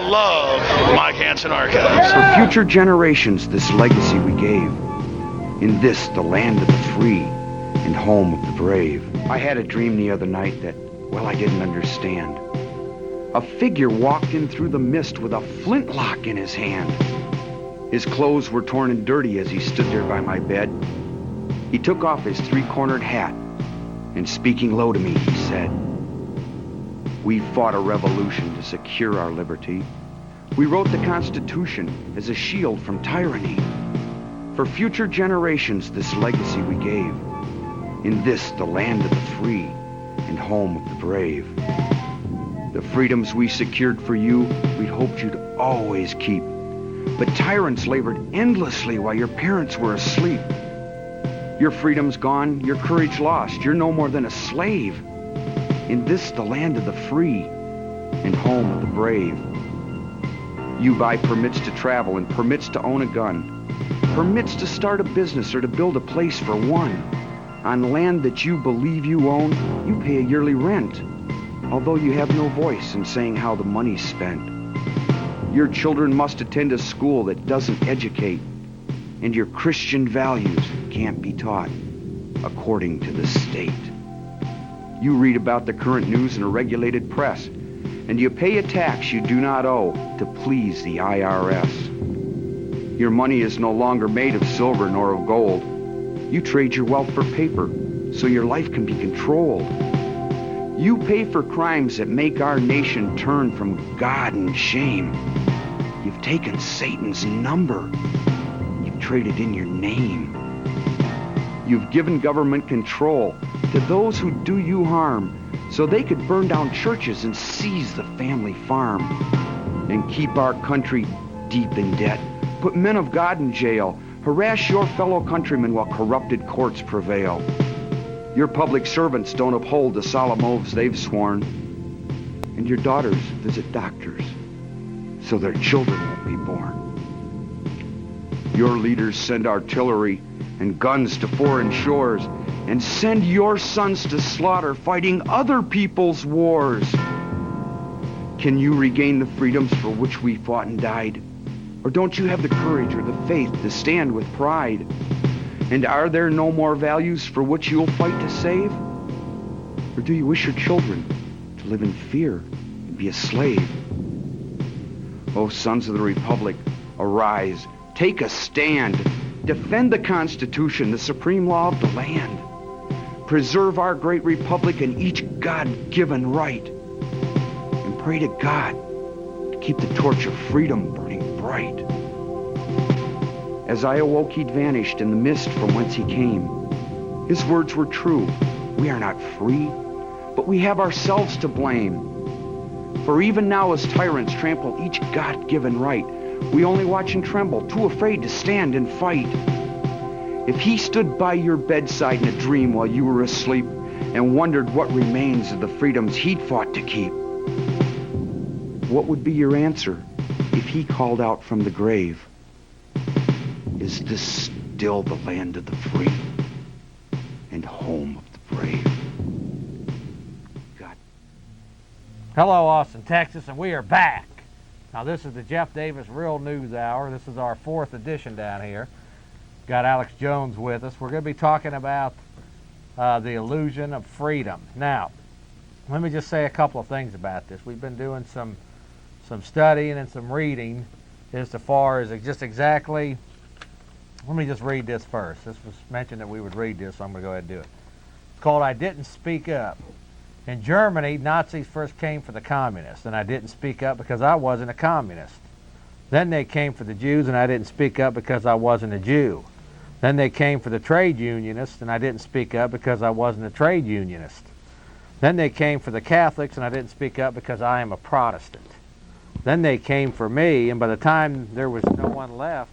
love Mike Hansen Archives. For future generations, this legacy we gave. In this, the land of the free and home of the brave. I had a dream the other night that, well, I didn't understand. A figure walked in through the mist with a flintlock in his hand. His clothes were torn and dirty as he stood there by my bed. He took off his three-cornered hat, and speaking low to me, he said, "We fought a revolution to secure our liberty. We wrote the Constitution as a shield from tyranny. For future generations, this legacy we gave. In this, the land of the free and home of the brave. The freedoms we secured for you, we hoped you'd always keep. But tyrants labored endlessly while your parents were asleep. Your freedom's gone, your courage lost. You're no more than a slave. In this, the land of the free and home of the brave. You buy permits to travel and permits to own a gun, permits to start a business or to build a place for one. On land that you believe you own, you pay a yearly rent, although you have no voice in saying how the money's spent. Your children must attend a school that doesn't educate, and your Christian values can't be taught according to the state. You read about the current news in a regulated press, and you pay a tax you do not owe to please the IRS. Your money is no longer made of silver nor of gold. You trade your wealth for paper so your life can be controlled. You pay for crimes that make our nation turn from God and shame. You've taken Satan's number. You've traded in your name. You've given government control to those who do you harm so they could burn down churches and seize the family farm and keep our country deep in debt, put men of God in jail, harass your fellow countrymen while corrupted courts prevail. Your public servants don't uphold the solemn oaths they've sworn, and your daughters visit doctors so their children won't be born. Your leaders send artillery and guns to foreign shores and send your sons to slaughter fighting other people's wars. Can you regain the freedoms for which we fought and died? Or don't you have the courage or the faith to stand with pride? And are there no more values for which you'll fight to save? Or do you wish your children to live in fear and be a slave? Oh, sons of the Republic, arise, take a stand. Defend the Constitution, the supreme law of the land. Preserve our great republic and each God-given right. And pray to God to keep the torch of freedom burning bright. As I awoke, he'd vanished in the mist from whence he came. His words were true. We are not free, but we have ourselves to blame. For even now as tyrants trample each God-given right, we only watch and tremble, too afraid to stand and fight. If he stood by your bedside in a dream while you were asleep and wondered what remains of the freedoms he'd fought to keep, what would be your answer if he called out from the grave, "Is this still the land of the free and home of the brave?" God. Hello, Austin, Texas, and we are back. Now, this is the Jeff Davis Real News Hour. This is our 4th edition down here. Got Alex Jones with us. We're going to be talking about the illusion of freedom. Now, let me just say a couple of things about this. We've been doing some studying and some reading as far as just exactly. Let me just read this first. This was mentioned that we would read this, so I'm going to go ahead and do it. It's called "I Didn't Speak Up." In Germany, Nazis first came for the communists, and I didn't speak up because I wasn't a communist. Then they came for the Jews, and I didn't speak up because I wasn't a Jew. Then they came for the trade unionists, and I didn't speak up because I wasn't a trade unionist. Then they came for the Catholics, and I didn't speak up because I am a Protestant. Then they came for me, and by the time there was no one left,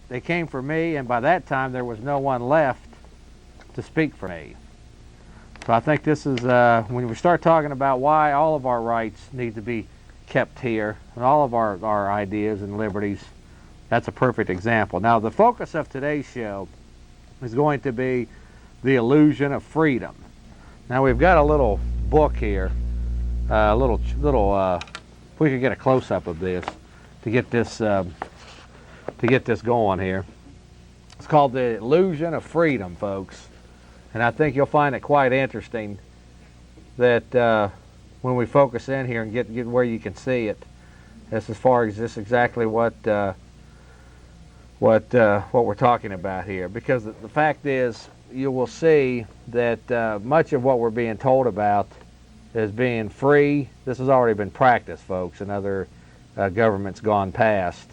they came for me, and by that time there was no one left to speak for me. So I think this is, when we start talking about why all of our rights need to be kept here, and all of our ideas and liberties, that's a perfect example. Now, the focus of today's show is going to be the illusion of freedom. Now, we've got a little book here, a little if we could get a close-up of this to get this going here. It's called The Illusion of Freedom, folks. And I think you'll find it quite interesting that when we focus in here and get where you can see it, as far as this exactly what we're talking about here. Because the fact is, you will see that much of what we're being told about is being free. This has already been practiced, folks, in other governments gone past.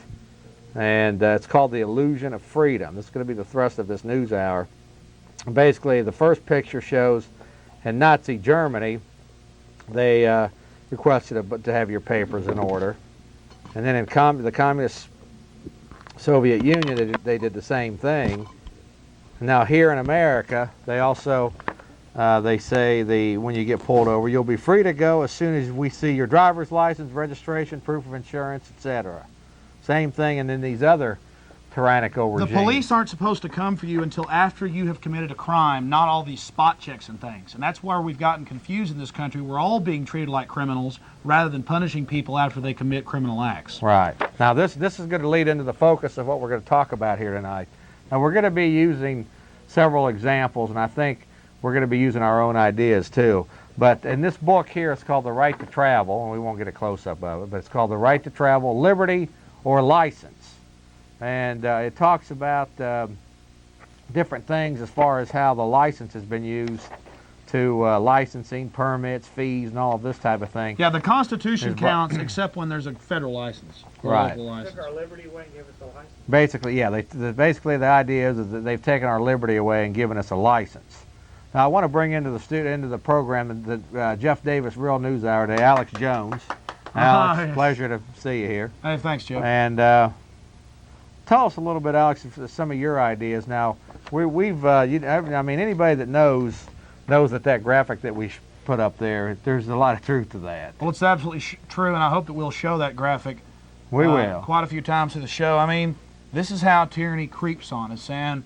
And it's called The Illusion of Freedom. This is going to be the thrust of this news hour. Basically, the first picture shows in Nazi Germany, they requested to have your papers in order. And then in the Communist Soviet Union, they did the same thing. Now here in America, they also, they say when you get pulled over, you'll be free to go as soon as we see your driver's license, registration, proof of insurance, etc. Same thing, and then these other tyrannical regimes. The police aren't supposed to come for you until after you have committed a crime, not all these spot checks and things. And that's where we've gotten confused in this country. We're all being treated like criminals rather than punishing people after they commit criminal acts. Right. Now this is going to lead into the focus of what we're going to talk about here tonight. Now we're going to be using several examples, and I think we're going to be using our own ideas too. But in this book here, it's called The Right to Travel, and we won't get a close-up of it, but it's called The Right to Travel, Liberty or License. And it talks about different things as far as how the license has been used to licensing, permits, fees, and all of this type of thing. Yeah, the Constitution counts except when there's a federal license. Right. License. Took our liberty away and gave us the license. Basically, yeah. Basically, the idea is that they've taken our liberty away and given us a license. Now, I want to bring into the program the Jeff Davis Real News Hour today, Alex Jones. Alex, Yes. pleasure to see you here. Hey, thanks, Joe. And tell us a little bit, Alex, of some of your ideas. Now, I mean, anybody that knows that graphic that we put up there, there's a lot of truth to that. Well, it's absolutely true, and I hope that we'll show that graphic We will. quite a few times through the show. I mean, this is how tyranny creeps on us. And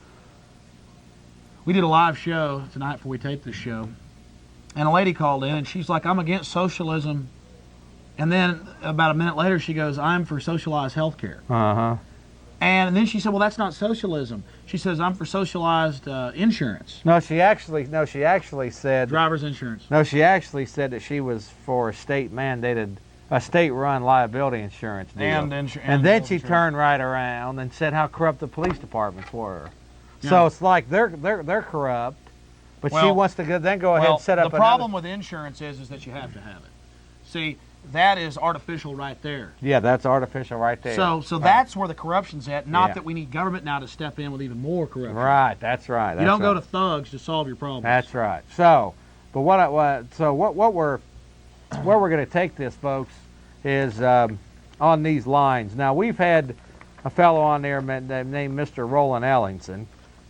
we did a live show tonight before we taped this show, and a lady called in, and she's like, I'm against socialism. And then about a minute later, she goes, I'm for socialized health care. Uh-huh. And then she said, well, that's not socialism. She says, I'm for socialized insurance, No, she actually said. driver's insurance. No, she actually said that she was for a state-mandated, a state-run liability insurance deal. And then she turned right around and said how corrupt the police departments were. Yeah. So it's like they're corrupt, but she Well- wants to then go ahead and set up the problem with insurance is that you have to have it. See, that is artificial right there. Yeah, that's artificial right there. So Right. that's where the corruption's at. Not Yeah. that we need government now to step in with even more corruption. Right, that's right. You don't go to thugs to solve your problems. That's right. So, but what we're going to take this, folks, is on these lines. Now we've had a fellow on there named Mr. Roland Ellingson,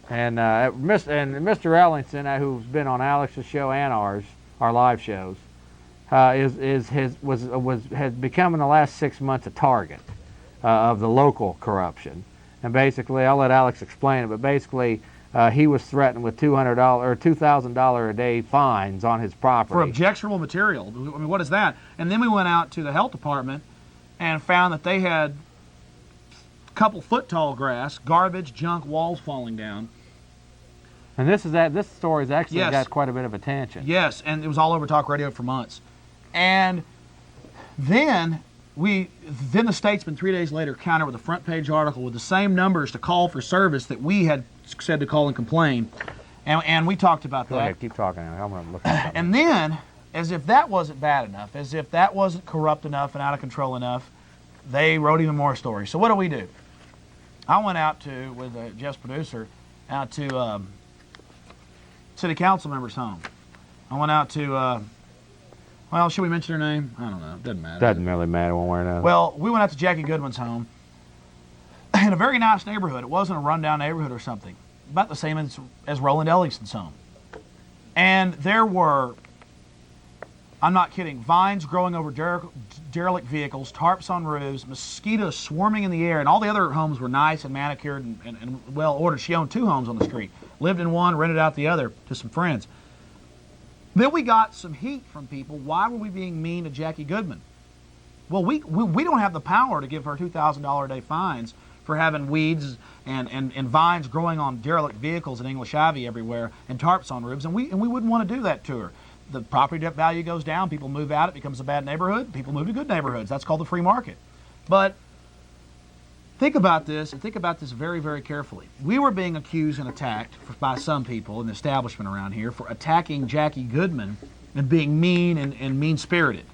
and Mr. Ellingson, who's been on Alex's show and ours, our live shows, has become in the last 6 months a target of the local corruption. And basically, I'll let Alex explain it, but basically he was threatened with $200 or $2,000 a day fines on his property. For objectionable material. I mean, what is that? And then we went out to the health department and found that they had a couple foot tall grass, garbage, junk, walls falling down. And this story's actually Yes. got quite a bit of attention. Yes, and it was all over talk radio for months. And then the statesman 3 days later countered with a front page article with the same numbers to call for service that we had said to call and complain. And we talked about Go that. ahead, keep talking. I'm going to look at something. And then, as if that wasn't bad enough, as if that wasn't corrupt enough and out of control enough, they wrote even more stories. So what do? I went out with Jeff's producer, out to city council member's home. I went out to, well, should we mention her name? I don't know. Doesn't matter. Doesn't really matter one way or another. Well, we went out to Jackie Goodwin's home in a very nice neighborhood. It wasn't a rundown neighborhood or something. About the same as Roland Ellingson's home. And there were, I'm not kidding, vines growing over derelict vehicles, tarps on roofs, mosquitoes swarming in the air, and all the other homes were nice and manicured and well ordered. She owned 2 homes on the street. Lived in one, rented out the other to some friends. Then we got some heat from people. Why were we being mean to Jackie Goodman? Well, we don't have the power to give her $2,000 a day fines for having weeds and vines growing on derelict vehicles in English ivy everywhere and tarps on roofs, and we wouldn't want to do that to her. The property value goes down, people move out, it becomes a bad neighborhood, people move to good neighborhoods. That's called the free market. But think about this, and think about this very, very carefully. We were being accused and attacked by some people in the establishment around here for attacking Jackie Goodman and being mean and mean-spirited.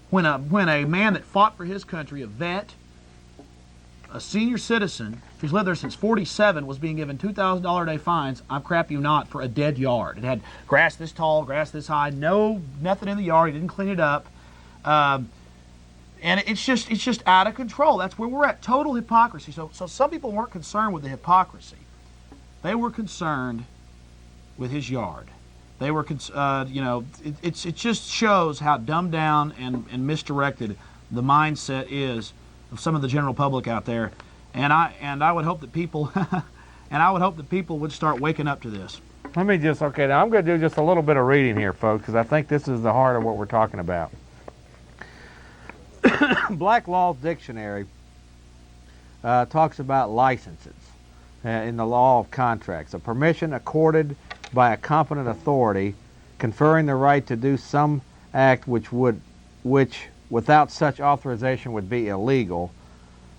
When a man that fought for his country, a vet, a senior citizen who's lived there since 47 was being given $2,000 a day fines, I crap you not, for a dead yard. It had grass this tall, grass this high, nothing in the yard. He didn't clean it up. And it's just out of control. That's where we're at. Total hypocrisy. So some people weren't concerned with the hypocrisy. They were concerned with his yard. They were, it just shows how dumbed down and misdirected the mindset is of some of the general public out there. And I would hope that people, would start waking up to this. Let me just, okay, now I'm going to do just a little bit of reading here, folks, because I think this is the heart of what we're talking about. Black Law's Dictionary talks about licenses in the law of contracts, a permission accorded by a competent authority conferring the right to do some act which without such authorization would be illegal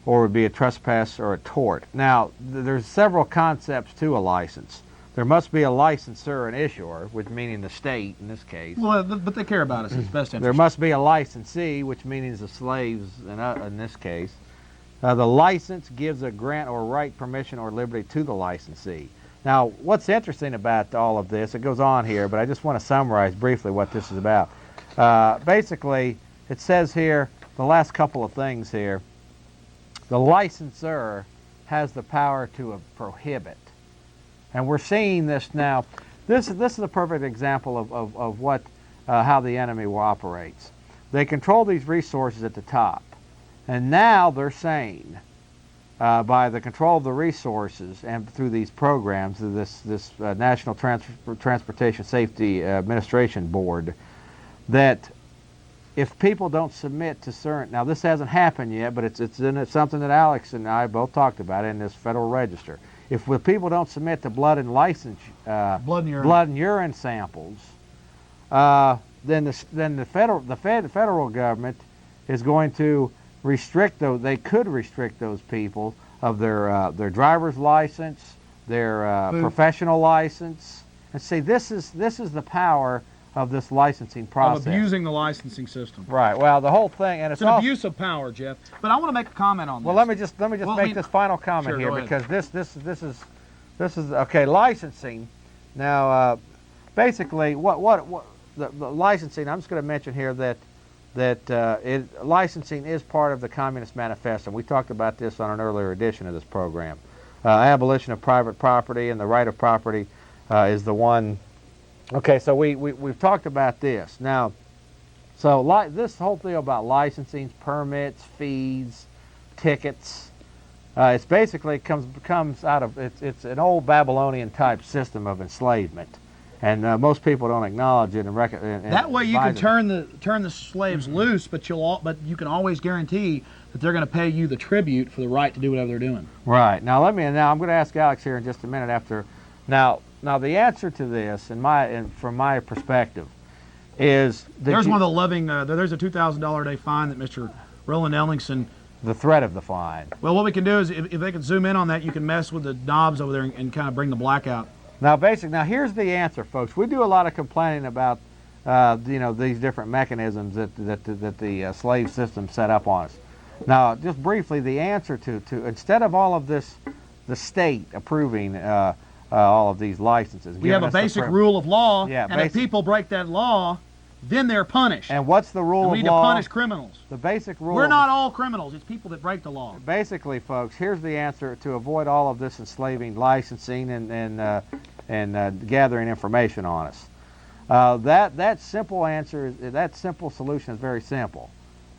or would be a trespass or a tort. Now, there's several concepts to a license. There must be a licensor and issuer, which meaning the state in this case. Well, but they care about us. It's best interest. There must be a licensee, which means the slaves in this case. The license gives a grant or right, permission, or liberty to the licensee. Now, what's interesting about all of this, it goes on here, but I just want to summarize briefly what this is about. Basically, it says here, the last couple of things here, the licensor has the power to prohibit. And we're seeing this now. This is a perfect example of what how the enemy operates. They control these resources at the top. And now they're saying, by the control of the resources and through these programs, through this National Transportation Safety Administration Board, that if people don't submit to certain, now this hasn't happened yet, but it's something that Alex and I both talked about in this Federal Register. If people don't submit to blood and urine samples, then the federal government is going to restrict those. They could restrict those people of their driver's license, their professional license, and see this is the power of this licensing process. Of abusing the licensing system. Right. Well, the whole thing, and it's an abuse of power, Jeff. But I want to make a comment on this. Well, let me just make this final comment here, because this is okay. Licensing. Now, basically, what the licensing? I'm just going to mention here that licensing is part of the Communist Manifesto. We talked about this on an earlier edition of this program. Abolition of private property and the right of property is the one. Okay, so we've talked about this. Now, so this whole thing about licensing, permits, fees, tickets, it's basically comes out of, it's an old Babylonian type system of enslavement. And most people don't acknowledge it and that way you can turn the slaves loose, but you can always guarantee that they're going to pay you the tribute for the right to do whatever they're doing. Right. Now I'm going to ask Alex here in just a minute after. Now the answer to this, from my perspective, is that there's one of the loving. There's a $2,000 a day fine that Mr. Roland Ellingson. The threat of the fine. Well, what we can do is if they can zoom in on that, you can mess with the knobs over there and kind of bring the black out. Now, here's the answer, folks. We do a lot of complaining about, these different mechanisms that the slave system set up on us. Now, just briefly, the answer to instead of all of this, the state approving all of these licenses. We have a basic rule of law, and if people break that law, then they're punished. And what's the rule of law? We need to punish criminals. The basic rule. We're not all criminals. It's people that break the law. Basically, folks, here's the answer to avoid all of this enslaving licensing and gathering information on us. That simple answer, that simple solution is very simple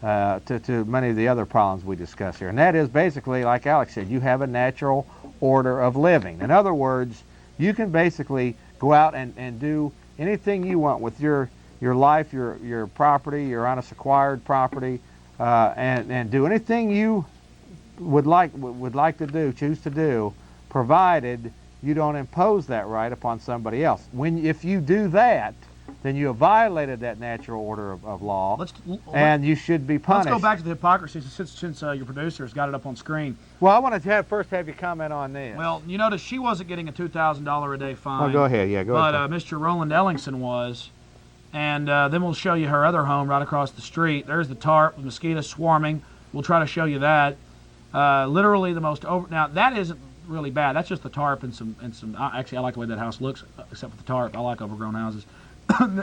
to many of the other problems we discuss here. And that is basically, like Alex said, you have a natural order of living. In other words, you can basically go out and do anything you want with your life, your property, your honest acquired property, and do anything you would like to do, choose to do, provided you don't impose that right upon somebody else. If you do that, then you have violated that natural order of law, and you should be punished. Let's go back to the hypocrisy since your producer's got it up on screen. Well, I want to first have you comment on this. Well, you notice she wasn't getting a $2,000 a day fine. Oh, go ahead. Yeah, go ahead. But Mr. Roland Ellingson was. And then we'll show you her other home right across the street. There's the tarp, the mosquitoes swarming. We'll try to show you that. Literally the most now that isn't really bad. That's just the tarp and some. Actually, I like the way that house looks, except for the tarp. I like overgrown houses.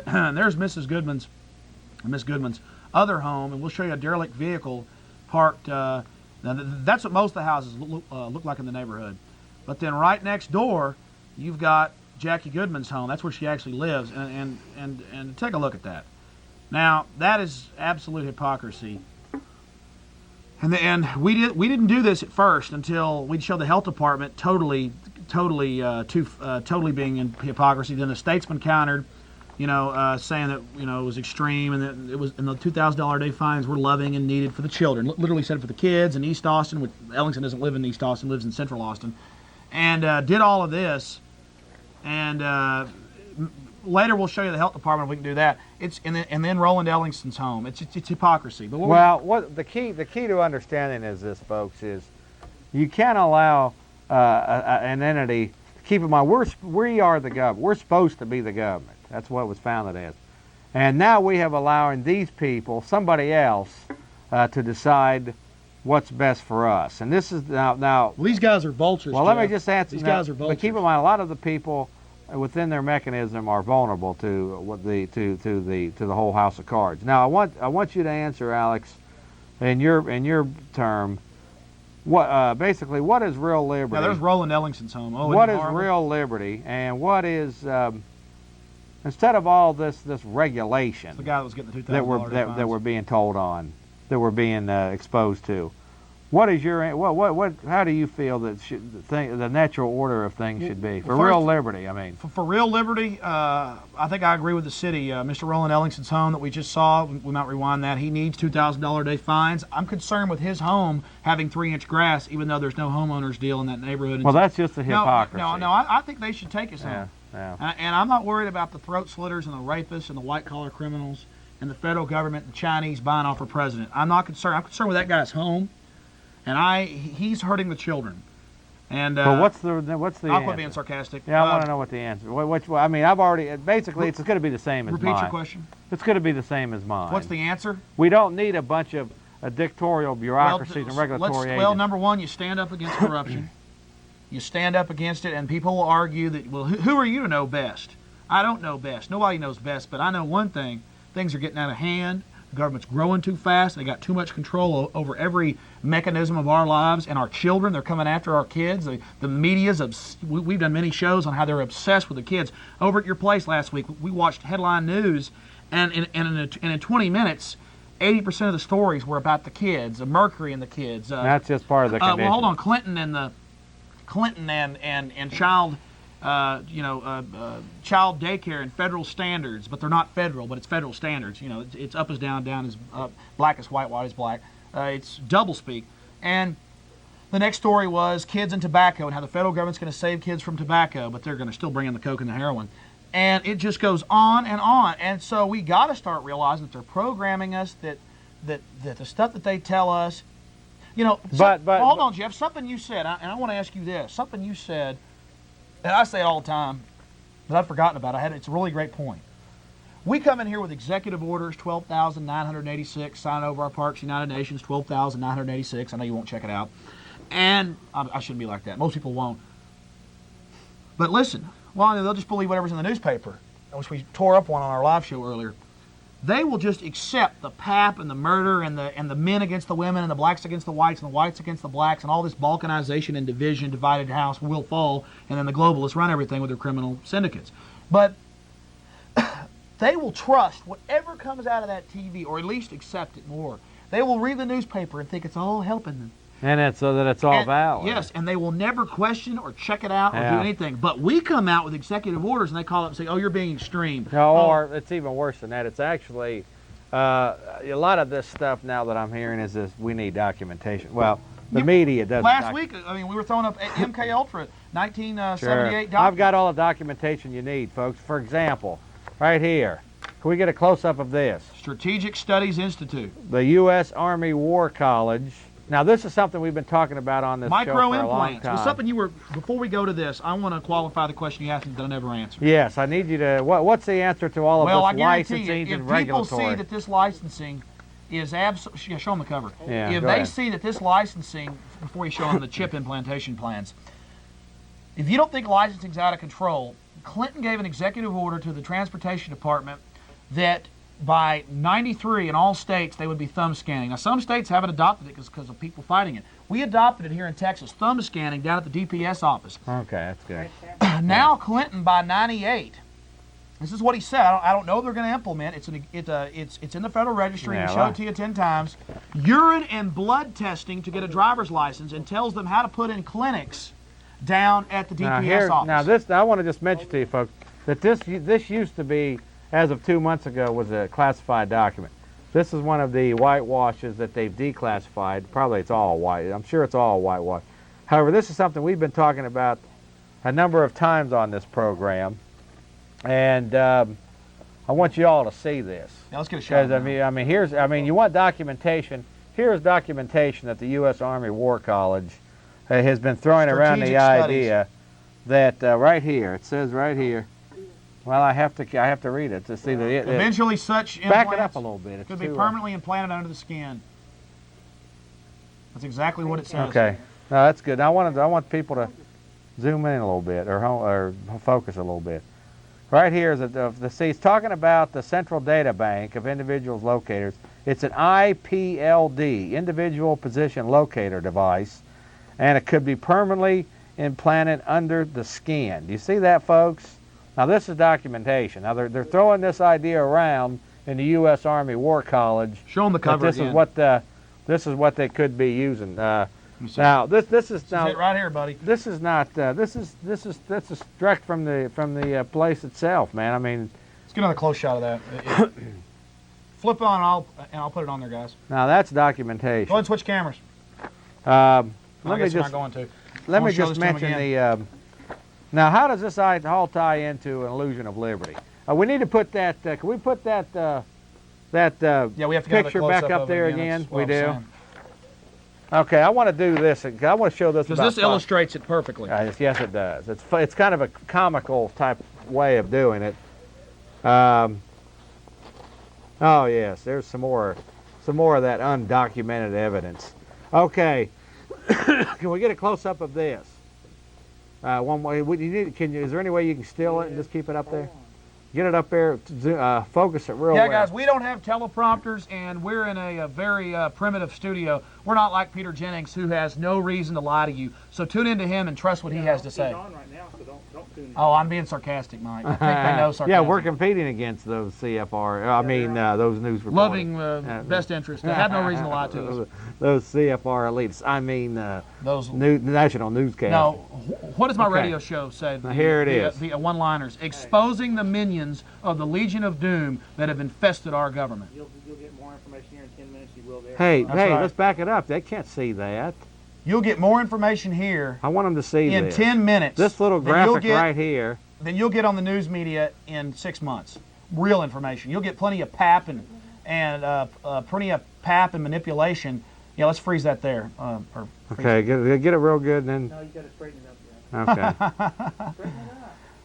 There's Miss Goodman's other home, and we'll show you a derelict vehicle parked. Now that's what most of the houses look like in the neighborhood. But then right next door, you've got Jackie Goodman's home. That's where she actually lives, and take a look at that. Now that is absolute hypocrisy. And we didn't do this at first until we showed the health department totally being in hypocrisy. Then the Statesman countered, saying that it was extreme and that it was, and the $2,000 a day fines were loving and needed for the children. Literally said for the kids in East Austin, which Ellingson doesn't live in East Austin, lives in Central Austin, and did all of this. And later we'll show you the health department if we can do that. And then Roland Ellingson's home. It's hypocrisy. But what the key to understanding is this, folks, is you can't allow an entity. Keep in mind, we are the government. We're supposed to be the government. That's what it was founded as. And now we have allowing these people, somebody else, to decide what's best for us. And this is now. Well, these guys are vultures. Well, Jeff. let me just answer. These guys are vultures. But keep in mind, a lot of the people within their mechanism are vulnerable to the whole house of cards. Now, I want you to answer, Alex, in your term. Basically, what is real liberty? Now, there's Roland Ellingson's home. Oh, what is real liberty, and what is instead of all this regulation? It's the guy that was getting the $2,000 that we're being told on, that we're being exposed to. What is your what? How do you feel that the natural order of things should be for real liberty? I mean, for real liberty, I think I agree with the city. Mr. Roland Ellingson's home that we just saw, we might rewind that. He needs $2,000 a day fines. I'm concerned with his home having 3-inch grass, even though there's no homeowners deal in that neighborhood. Well, that's just a hypocrisy. No. I think they should take his home. Yeah. And I'm not worried about the throat slitters and the rapists and the white collar criminals and the federal government and the Chinese buying off our president. I'm not concerned. I'm concerned with that guy's home. And he's hurting the children. And but what's the I'll quit being sarcastic. Yeah, I want to know what the answer. I mean, I've already basically it's going to be the same as mine. Repeat your question. It's going to be the same as mine. What's the answer? We don't need a bunch of dictatorial bureaucracies and regulatory agents. Well, number one, you stand up against corruption. You stand up against it, and people will argue that, well, who are you to know best? I don't know best. Nobody knows best, but I know one thing: things are getting out of hand. The government's growing too fast. They got too much control over every mechanism of our lives and our children. They're coming after our kids. The media's we've done many shows on how they're obsessed with the kids. Over at your place last week, we watched Headline News, and in 20 minutes, 80% of the stories were about the kids, the mercury in the kids. That's just part of the condition. Well, hold on, Clinton and child. Child daycare and federal standards, but they're not federal, but it's federal standards. It's up is down, down is up, black is white, white is black. It's doublespeak. And the next story was kids and tobacco and how the federal government's going to save kids from tobacco, but they're going to still bring in the coke and the heroin. And it just goes on and on. And so we got to start realizing that they're programming us, that the stuff that they tell us, but hold on, Jeff, something you said, and I want to ask you this, something you said, and I say it all the time, but I've forgotten about it. It's a really great point. We come in here with executive orders, 12,986, sign over our Parks United Nations, 12,986. I know you won't check it out. And I shouldn't be like that. Most people won't. But listen, they'll just believe whatever's in the newspaper, which we tore up one on our live show earlier. They will just accept the pap and the murder and the men against the women and the blacks against the whites and the whites against the blacks and all this balkanization and division, divided house will fall, and then the globalists run everything with their criminal syndicates. But they will trust whatever comes out of that TV, or at least accept it more. They will read the newspaper and think it's all helping them. And it's so that it's all valid. Yes, and they will never question or check it out or do anything. But we come out with executive orders and they call it and say, oh, you're being extreme. No, or it's even worse than that. It's actually A lot of this stuff now that I'm hearing is this: we need documentation. Well, the media doesn't. Last week, I mean, we were throwing up MK Ultra, 1978 Sure. document. I've got all the documentation you need, folks. For example, right here. Can we get a close-up of this? Strategic Studies Institute. The U.S. Army War College. Now, this is something we've been talking about on this show for a long Microimplants. time. Was something you were, before we go to this, I want to qualify the question you asked me that I never answered. Yes, I need you to. What's the answer to all of Well, I this guarantee licensing you, and if people see regulatory? that this licensing is absolutely, yeah, show them the cover. Yeah, if go they ahead. see that this licensing, before you show them the chip implantation plans, if you don't think licensing's out of control, Clinton gave an executive order to the Transportation Department that by 93 in all states they would be thumb scanning. Now some states haven't adopted it because of people fighting it. We adopted it here in Texas, thumb scanning down at the DPS office. Okay, that's good. Now Clinton by 98. This is what he said. I don't know if they're going to implement. It's in the Federal Registry. Yeah, We showed it to you 10 times. Urine and blood testing to get a driver's license, and tells them how to put in clinics down at the DPS office. I want to just mention to you folks that this used to be, as of 2 months ago, was a classified document. This is one of the whitewashes that they've declassified. Probably it's all white. I'm sure it's all whitewash. However, this is something we've been talking about a number of times on this program, and I want you all to see this. Now let's get a shot. Because you want documentation. Here's documentation that the U.S. Army War College has been throwing around the Strategic idea that right here, it says right here. Well, I have to read it to see that it. Eventually, such Back implants it up a little bit. It's could be too, permanently implanted under the skin. That's exactly what it says. Okay, no, that's good. I want people to zoom in a little bit or focus a little bit. Right here is it's talking about the Central Data Bank of Individuals Locators. It's an IPLD, Individual Position Locator device, and it could be permanently implanted under the skin. Do you see that, folks? Now, this is documentation. Now, they're throwing this idea around in the U.S. Army War College. Show them the cover this again. This is what they could be using. Let me see. Now, this is This is now. it right here, buddy. This is not. This is direct from the place itself, man. I mean, Let's get another close shot of that. Flip on, and I'll put it on there, guys. now that's Go ahead documentation. and switch cameras. Let I me guess we're just not going to. let me I'll show just this to 'em mention again. Now, how does this all tie into an illusion of liberty? We need to put that. Can we put that Yeah, we have to get another picture back close-up up of it there That's again? what We I'm do. saying. Okay, I want to do this. I want to show this. Because about this illustrates it perfectly. Yes, it does. It's kind of a comical type way of doing it. Oh yes, there's some more of that undocumented evidence. Okay, can we get a close up of this? One way. Is there any way you can still it and just keep it up there? Get it up there. Focus it real well. Yeah, guys, we don't have teleprompters, and we're in a very primitive studio. We're not like Peter Jennings, who has no reason to lie to you. So tune into him and trust what he has to say. He's on right now, so don't tune in. Oh, I'm being sarcastic, Mike. I think they know sarcasm. Yeah, we're competing against those CFR. I mean, those news reporters. Loving best interest. They have no reason to lie to us. Those CFR elites. I mean, Those. national newscasters. No, what does my Okay. radio show say? Now, here it is. The one-liners. Exposing the minions of the Legion of Doom that have infested our government. You'll get more information here in 10 minutes. You will there. Hey, That's right. let's back it up. They can't see that. You'll get more information here I want them to see in this. 10 minutes. This little than you'll graphic get- right here. Than you'll get on the news media in 6 months. Real information. You'll get plenty of pap and manipulation. Yeah, let's freeze that there. Okay, get it real good, and No, you got to straighten it up. then okay. Straighten it up.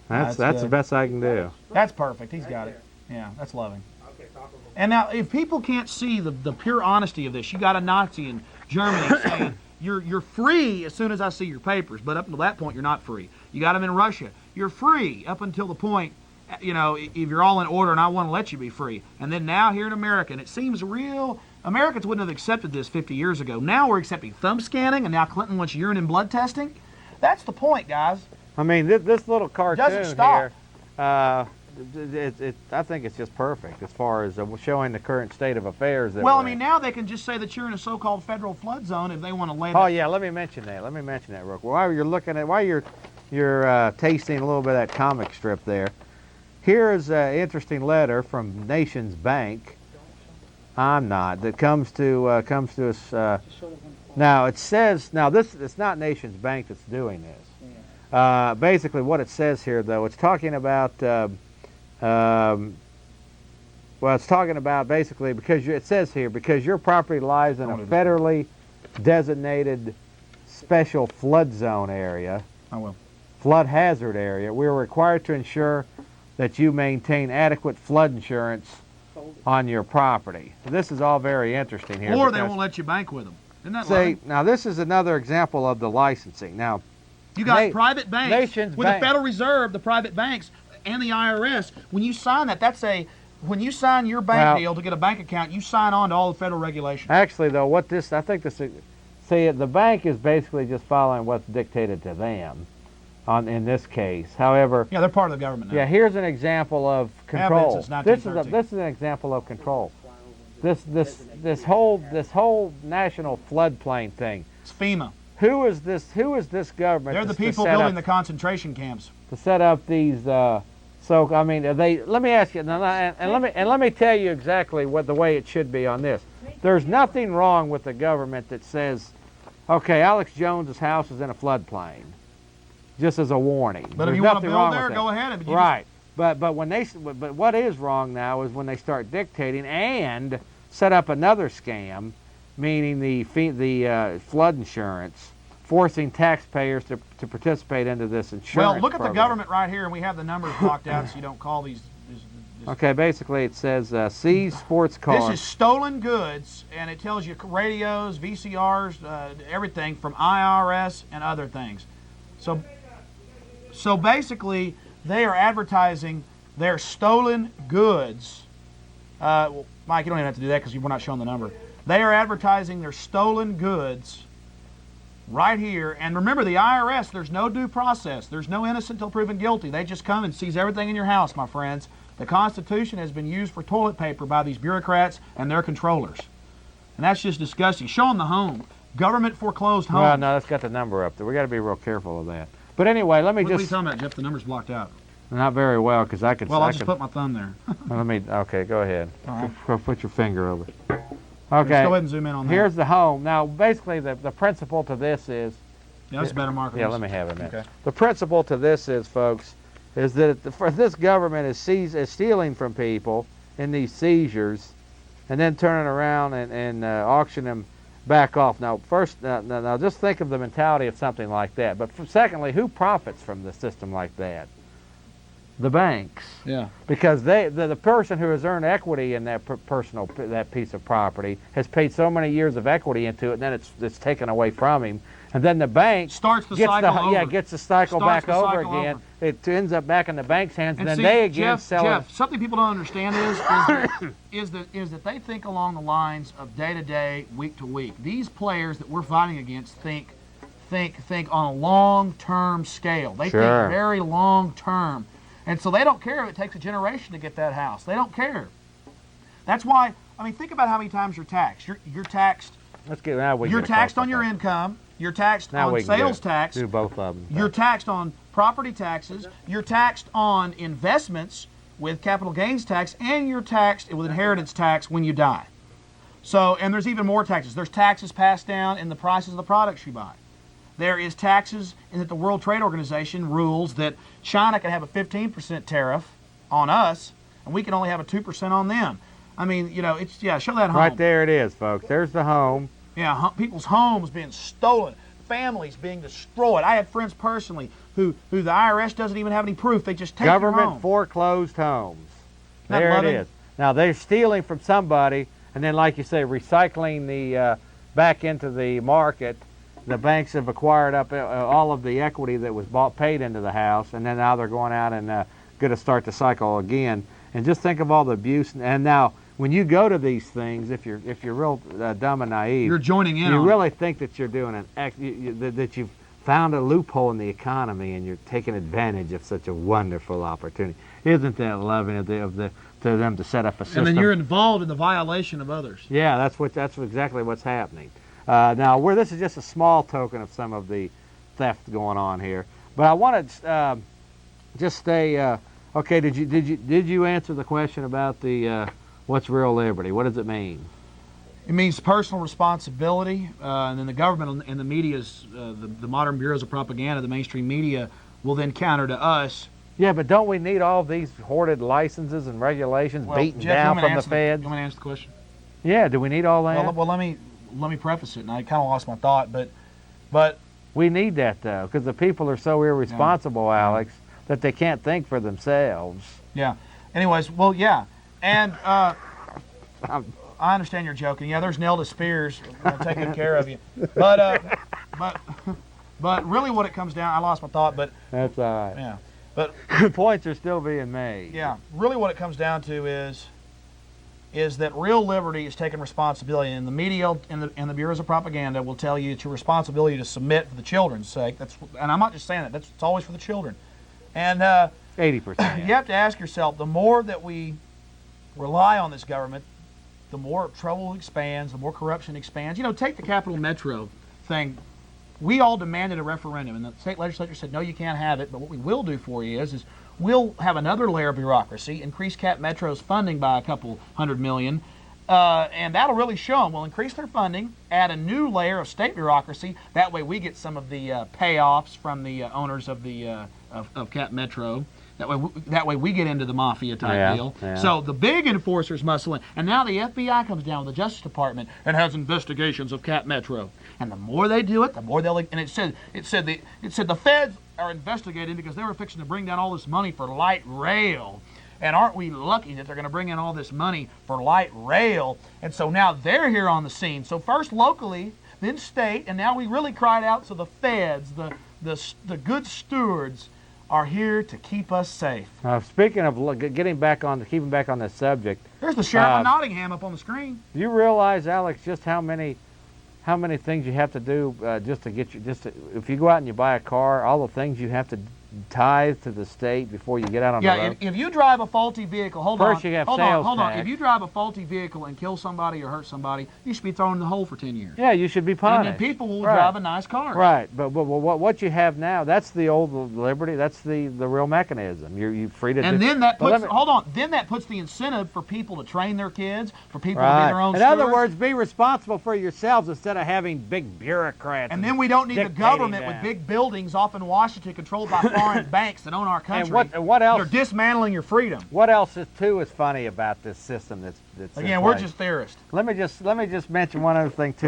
That's That's the good. best I can do. That's perfect. He's got it. Yeah, that's loving. Okay, talk a little. And now, if people can't see the pure honesty of this, you got a Nazi in Germany saying you're free as soon as I see your papers, but up until that point, you're not free. You got them in Russia. You're free up until the point, if you're all in order and I want to let you be free. And then now here in America, and it seems real. Americans wouldn't have accepted this 50 years ago. Now we're accepting thumb scanning, and now Clinton wants urine and blood testing. That's the point, guys. I mean, this little cartoon Doesn't stop. here, I think it's just perfect as far as showing the current state of affairs. That Well, we're I mean, in. now they can just say that you're in a so-called federal flood zone if they want to lay Oh that. yeah, let me mention that. Real quick. While you're tasting a little bit of that comic strip there, here is an interesting letter from Nations Bank I'm not. That comes to us. Just show us one. Now it says it's not Nations Bank that's doing this. Yeah. Basically, what it says here, though, it's talking about. Well, it's talking about basically it says here because your property lies in a federally designated special flood zone area, I will. flood hazard area. We are required to ensure that you maintain adequate flood insurance on your property. So this is all very interesting here. Or they because- won't let you bank with them. Isn't that See, lovely? now this is another example of the licensing. Now, You got Na- private banks Nations with Bank. the Federal Reserve, the private banks, and the IRS. When you sign that, when you sign your bank Well- deal to get a bank account, you sign on to all the federal regulations. actually, though, the bank is basically just following what's dictated to them in this case. However, Yeah, they're part of the government now. yeah, here's an example of control. since This is 1913. an example of control. This whole national floodplain thing. It's FEMA. Who is this government? They're the to people set building up- the concentration camps. to set up these. So I mean, let me ask you, let me tell you exactly what the way it should be on this. There's nothing wrong with the government that says, okay, Alex Jones's house is in a floodplain, just as a warning. But if There's you want to nothing build wrong there, with go that. ahead. But you Right. But what is wrong now is when they start dictating and set up another scam, meaning the flood insurance, forcing taxpayers to participate into this insurance. Well, look at the program. government right here, and we have the numbers blocked out so you don't call these. Okay, basically it says seize sports cars. This is stolen goods, and it tells you radios, VCRs, everything from IRS and other things. So basically, they are advertising their stolen goods. Well, Mike, you don't even have to do that because we're not showing the number. They are advertising their stolen goods right here. And remember, the IRS, there's no due process. There's no innocent until proven guilty. They just come and seize everything in your house, my friends. The Constitution has been used for toilet paper by these bureaucrats and their controllers. And that's just disgusting. Show them the home. Government foreclosed home. Well, no, that's got the number up there. We got to be real careful of that. But anyway, let me What are you just talking about, Jeff? The number's blocked out. not very well because I could. Well, I'll I just could, put my thumb there. let me. Okay, go ahead. All right. Go put your finger over. Let's Okay. go ahead and zoom in on that. Here's the home. Now, basically, the principle to this is. Yeah, that's a better marker. Yeah, let me have it, man. Okay. The principle to this is, folks, is that this government is stealing from people in these seizures, and then turning around and auction them back off. Now, first, now, just think of the mentality of something like that. But secondly, who profits from the system like that? The banks, Yeah. because the person who has earned equity in that that piece of property has paid so many years of equity into it, and then it's taken away from him. And then the bank Starts the gets cycle over. gets the cycle Starts back the over cycle again. over. It ends up back in the bank's hands, and then see, they again Jeff, sell Jeff, something people don't understand is that they think along the lines of day to day, week to week. These players that we're fighting against think on a long term scale. They Sure. think very long term, and so they don't care if it takes a generation to get that house. They don't care. That's why. I mean, think about how many times you're taxed. You're taxed. Let's get now we You're get taxed across on your the- income. You're taxed Now on we can sales do, tax. do both of them. You're taxed on property taxes, you're taxed on investments with capital gains tax, and you're taxed with inheritance tax when you die. So, and there's even more taxes. There's taxes passed down in the prices of the products you buy. There is taxes in that the World Trade Organization rules that China can have a 15% tariff on us, and we can only have a 2% on them. I mean, you know, it's, yeah, show that home. Right there it is, folks. There's the home. Yeah, people's homes being stolen, families being destroyed. I have friends personally who the IRS doesn't even have any proof. They just take your Government home. foreclosed homes. that There it loving? is. Now they're stealing from somebody, and then, like you say, recycling the back into the market. The banks have acquired up all of the equity that was paid into the house, and then now they're going out and going to start the cycle again. And just think of all the abuse. And now, when you go to these things, if you're real dumb and naive, You're joining in you on it. really think that you're doing that you've found a loophole in the economy and you're taking advantage of such a wonderful opportunity. Isn't that loving to them to set up a system? And then you're involved in the violation of others. Yeah, that's exactly what's happening. Now, this is just a small token of some of the theft going on here, but I want to just stay. Okay, did you answer the question about the What's real liberty? What does it mean? It means personal responsibility, and then the government and the media's, the modern bureaus of propaganda, the mainstream media, will then counter to us. Yeah, but don't we need all these hoarded licenses and regulations beaten Jeff, down you want me to from the answer feds? You want me to answer the question? Yeah, do we need all that? Well, let me preface it, and I kind of lost my thought, but We need that, though, because the people are so irresponsible, Alex, that they can't think for themselves. yeah. Anyways, well, yeah, and I understand you're joking. Yeah, there's Nelda Spears. We'll take good care of you. But really, what it comes down, I lost my thought, but That's all right. yeah, but Points are still being made. yeah, really, what it comes down to is that real liberty is taking responsibility, and the media and the bureaus of propaganda will tell you it's your responsibility to submit for the children's sake. And I'm not just saying that. It's always for the children. And 80%. you have to ask yourself: the more that we rely on this government, the more trouble expands, the more corruption expands. You know, take the Capital Metro thing. We all demanded a referendum, and the state legislature said, no, you can't have it. But what we will do for you is we'll have another layer of bureaucracy, increase Cap Metro's funding by a couple $100 million, and that'll really show them. We'll increase their funding, add a new layer of state bureaucracy. That way we get some of the payoffs from the owners of the of Cap Metro. That way we get into the mafia type deal. Yeah. So the big enforcers muscle in. And now the FBI comes down with the Justice Department and has investigations of Cap Metro. And the more they do it, the more they'll. And it said the feds are investigating because they were fixing to bring down all this money for light rail. And aren't we lucky that they're going to bring in all this money for light rail? And so now they're here on the scene. So first locally, then state, and now we really cried out. So the feds, the good stewards, are here to keep us safe. Speaking of keeping back on this subject, There's the sheriff of Nottingham up on the screen. do you realize, Alex, just how many things you have to do if you go out and you buy a car, all the things you have to tithe to the state before you get out on the road? If you drive a faulty vehicle, hold First you have on. sales tax. If you drive a faulty vehicle and kill somebody or hurt somebody, you should be thrown in the hole for 10 years. Yeah, you should be And punished. then people will Right. drive a nice car. Right, but what you have now, that's the old liberty. That's the real mechanism. You're free to. And do, then that but puts, let me- hold on, then that puts the incentive for people to train their kids, for people to be Right. their own In stewards. other words, be responsible for yourselves instead of having big bureaucrats. And then we don't need the dictating government that. with big buildings off in Washington controlled by foreign banks that own our country. And what else? They're dismantling your freedom. What else is funny about this system that's in Again, we're place? just theorists. Let me just mention one other thing too.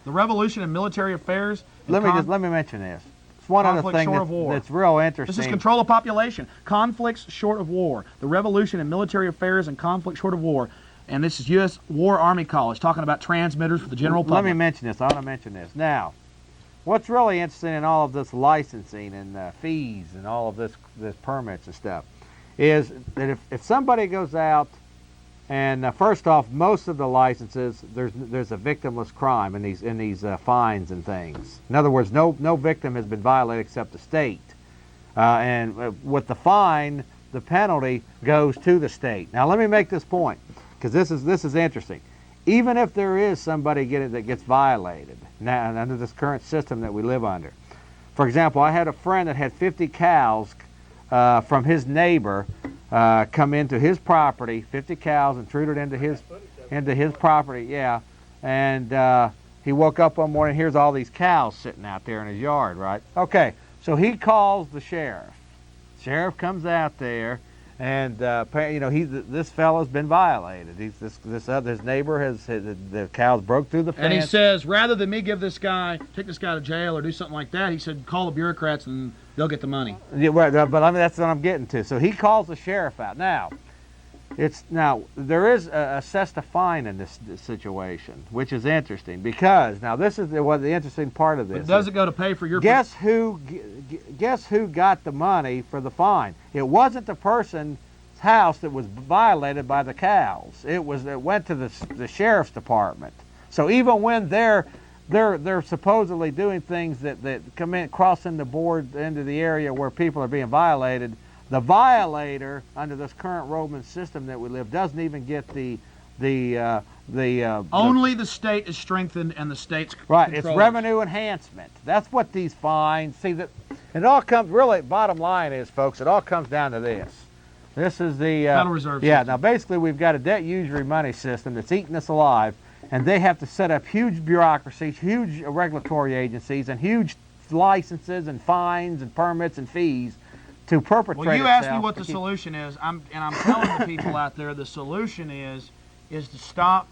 The revolution in military affairs. let me mention this. It's one other Conflict thing short of war. that's real interesting. This is control of population. Conflicts short of war. The revolution in military affairs and conflict short of war. And this is U.S. War Army College talking about transmitters for the general public. Let me mention this. I want to mention this. Now, what's really interesting in all of this licensing and fees and all of this permits and stuff is that if somebody goes out and first off, most of the licenses there's a victimless crime in these fines and things. In other words, no victim has been violated except the state, and with the fine, the penalty goes to the state. Now, let me make this point because this is interesting. Even if there is somebody that gets violated now under this current system that we live under, for example, I had a friend that had 50 cows from his neighbor come into his property, 50 cows intruded into his property, yeah, and he woke up one morning, here's all these cows sitting out there in his yard, right? Okay, so he calls the sheriff. Sheriff comes out there, and this fellow's been violated. His neighbor the cows broke through the fence. And he says, rather than me take this guy to jail or do something like that, he said, call the bureaucrats and they'll get the money. Yeah, right, but I mean, that's what I'm getting to. So he calls the sheriff out. Now, there is assessed a fine in this situation, which is interesting because now this is the interesting part of this. But does it go to pay for your? Guess who got the money for the fine? It wasn't the person's house that was violated by the cows. It went to the sheriff's department. So even when they're supposedly doing things that come in, crossing the board into the area where people are being violated, the violator under this current Roman system that we live doesn't even get only the state is strengthened and the state's right. It's controlled. revenue enhancement. That's what these fines. See that it all comes really. Bottom line is, folks, it all comes down to this. This is the Federal Reserve Yeah. system. Now, basically, we've got a debt usury money system that's eating us alive, and they have to set up huge bureaucracies, huge regulatory agencies, and huge licenses and fines and permits and fees to perpetrate. Well, you asked me itself what to the keep- solution is. I'm telling the people out there the solution is to stop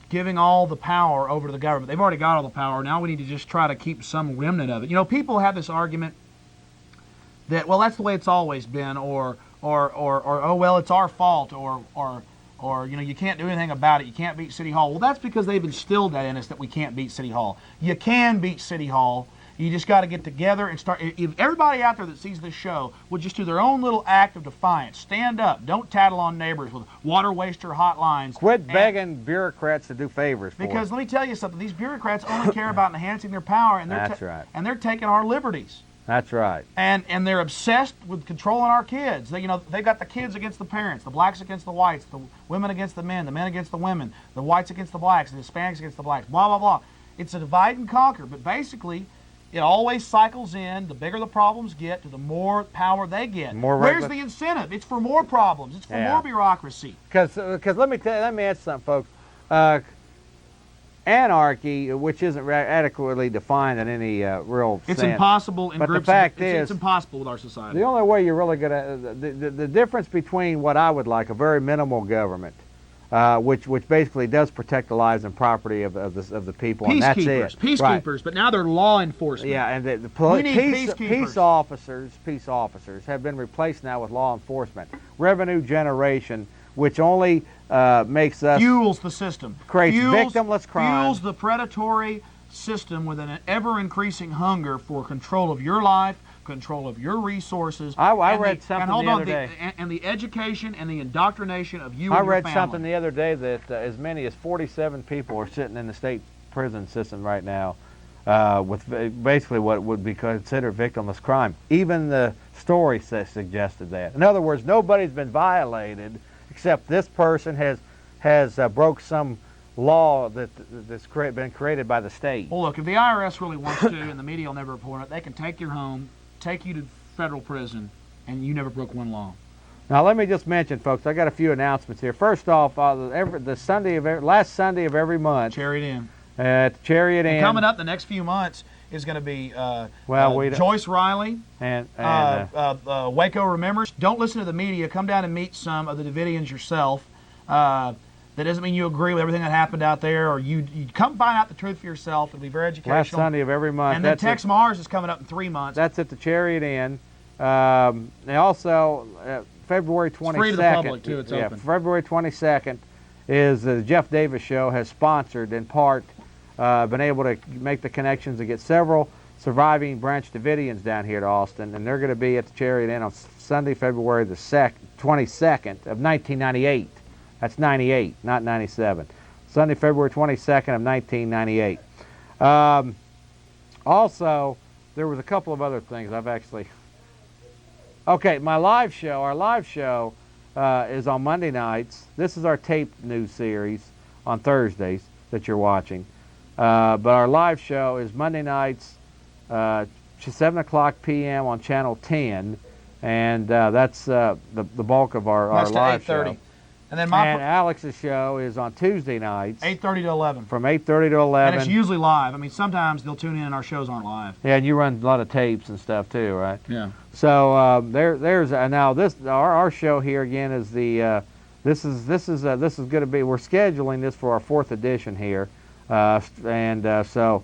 giving all the power over to the government. They've already got all the power. Now we need to just try to keep some remnant of it. You know, people have this argument that, well, that's the way it's always been, or oh, well, it's our fault, or you know, you can't do anything about it. You can't beat City Hall. Well, that's because they've instilled that in us that we can't beat City Hall. You can beat City Hall. You just got to get together and start. If everybody out there that sees this show would just do their own little act of defiance, stand up, don't tattle on neighbors with water waster hotlines. Quit and- begging bureaucrats to do favors for Because us. let me tell you something. These bureaucrats only care about enhancing their power, and they're That's right. and they're taking our liberties. That's right. And they're obsessed with controlling our kids. They, you know, they've got the kids against the parents, the blacks against the whites, the women against the men against the women, the whites against the blacks, the Hispanics against the blacks, blah, blah, blah. It's a divide and conquer, but basically it always cycles in. The bigger the problems get, to the more power they get. More Where's regula- the incentive? It's for more problems. It's for Yeah. more bureaucracy. Because let me answer something, folks. Anarchy, which isn't adequately defined in any real It's sense. impossible in But the groups. fact It's is, impossible with our society. The only way you're really going to the difference between what I would like, a very minimal government, which basically does protect the lives and property of the people, and that's Peacekeepers, it. peacekeepers, Right. but now they're law enforcement. Yeah, and the We need peacekeepers. peace officers have been replaced now with law enforcement. Revenue generation, which only makes us Fuels the system. Creates victimless crime. Fuels the predatory system with an ever-increasing hunger for control of your life, control of your resources. I and read something and hold the on, other day. and the education and the indoctrination of you I and your read family. something the other day that as many as 47 people are sitting in the state prison system right now with basically what would be considered victimless crime. Even the story suggested that. In other words, nobody's been violated except this person has broke some law that's been created by the state. Well, look, if the IRS really wants to, and the media will never report it, they can take your home, take you to federal prison, and you never broke one law. Now, let me just mention, folks, I got a few announcements here. First off, last Sunday of every month Chariot Inn. at Chariot Inn. And coming up the next few months is going to be we don't- Joyce Riley, and Waco Remembers. Don't listen to the media. Come down and meet some of the Davidians yourself. That doesn't mean you agree with everything that happened out there, or you come find out the truth for yourself. It'll be very educational. last Sunday of every month. And then that's Tex Mars is coming up in 3 months. That's at the Chariot Inn. And also, February 22nd. It's free to the public, too. It's yeah, open. February 22nd is the Jeff Davis Show has sponsored, in part, been able to make the connections to get several surviving Branch Davidians down here to Austin, and they're going to be at the Chariot Inn on Sunday, February the 22nd of 1998. That's 98, not 97. Sunday, February 22nd of 1998. Also, there was a couple of other things I've actually... Okay, our live show is on Monday nights. This is our taped news series on Thursdays that you're watching. But our live show is Monday nights, 7 o'clock p.m. on Channel 10. And that's the bulk of our That's to live 8:30. show. And then And Alex's show is on Tuesday nights 8:30 to 11. from 8:30 to 11. And it's usually live. I mean, sometimes they'll tune in and our shows aren't live. Yeah, and you run a lot of tapes and stuff too, right? Yeah. So there's now this our show here again is the this is going to be, we're scheduling this for our 4th edition here, so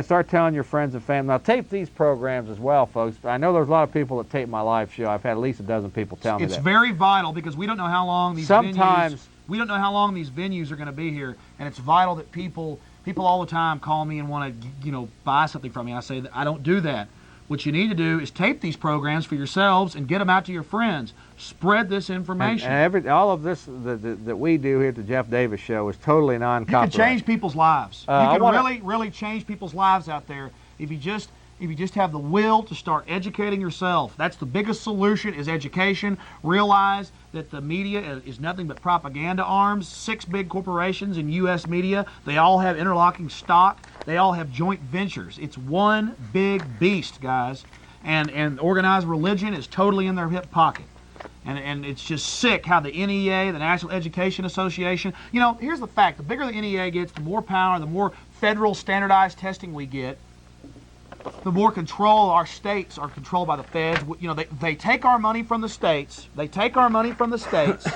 start telling your friends and family. Now tape these programs as well, folks. I know there's a lot of people that tape my live show. I've had at least a dozen people tell me It's that. very vital because we don't know how long these Sometimes- we don't know how long these venues are going to be here, and it's vital that people all the time call me and want to buy something from me. I say that I don't do that. What you need to do is tape these programs for yourselves and get them out to your friends. Spread this information. And all of this that we do here at the Jeff Davis Show is totally You non-copyright. can change people's lives. I You can wanna- really change people's lives out there if you just have the will to start educating yourself. That's the biggest solution, is education. Realize that the media is nothing but propaganda arms. 6 big corporations in U.S. media, they all have interlocking stock. They all have joint ventures. It's one big beast, guys. And organized religion is totally in their hip pocket. And it's just sick how the NEA, the National Education Association, you know, here's the fact. The bigger the NEA gets, the more power, the more federal standardized testing we get, the more control our states are controlled by the feds. You know, they take our money from the states. They take our money from the states,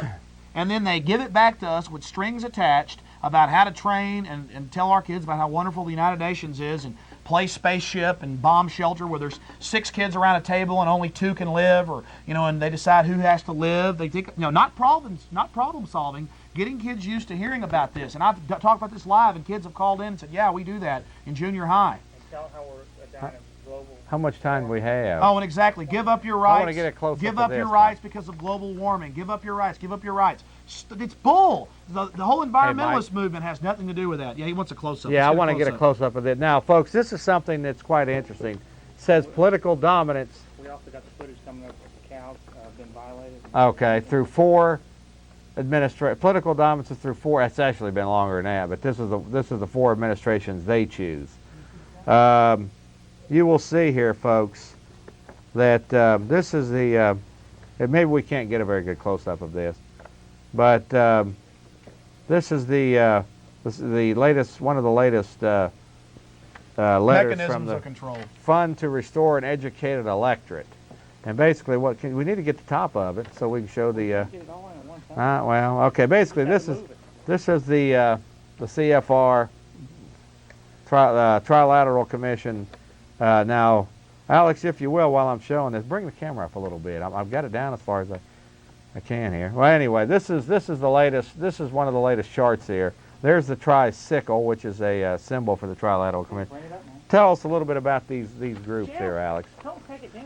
and then they give it back to us with strings attached about how to train and tell our kids about how wonderful the United Nations is, and play spaceship and bomb shelter where there's 6 kids around a table and only 2 can live, or, you know, and they decide who has to live. They think, you know, not problem solving, getting kids used to hearing about this. And I've talked about this live, and kids have called in and said, yeah, we do that in junior high. And tell how we're down in global. How much time do we have? Oh, and exactly. Give up your rights. I want to get a close-up Give of up your this rights because of global warming. Give up your rights. Give up your rights. It's bull. The whole environmentalist movement has nothing to do with that. Yeah, he wants a close-up. Yeah, I Let's want to get a close-up of it. Now, folks, this is something that's quite interesting. It says political dominance. We also got the footage coming up of the cows been violated. Okay, through 4 political dominance is through 4. It's actually been longer than that, but this is the 4 administrations they choose. You will see here, folks, that this is the. Maybe we can't get a very good close-up of this, but this is the latest, one of the latest letters Mechanisms from the of control. Fund to Restore an Educated Electorate. And basically, we need to get the top of it so we can show the. Get it all in at one time. Well, okay. Basically, this is the CFR Trilateral Commission. Now, Alex, if you will, while I'm showing this, bring the camera up a little bit. I've got it down as far as I can here. Well, anyway, this is the latest. This is one of the latest charts here. There's the tricycle, which is a symbol for the Trilateral Commission. Bring it up, man. Tell us a little bit about these groups Jeff. here, Alex. Don't take it down.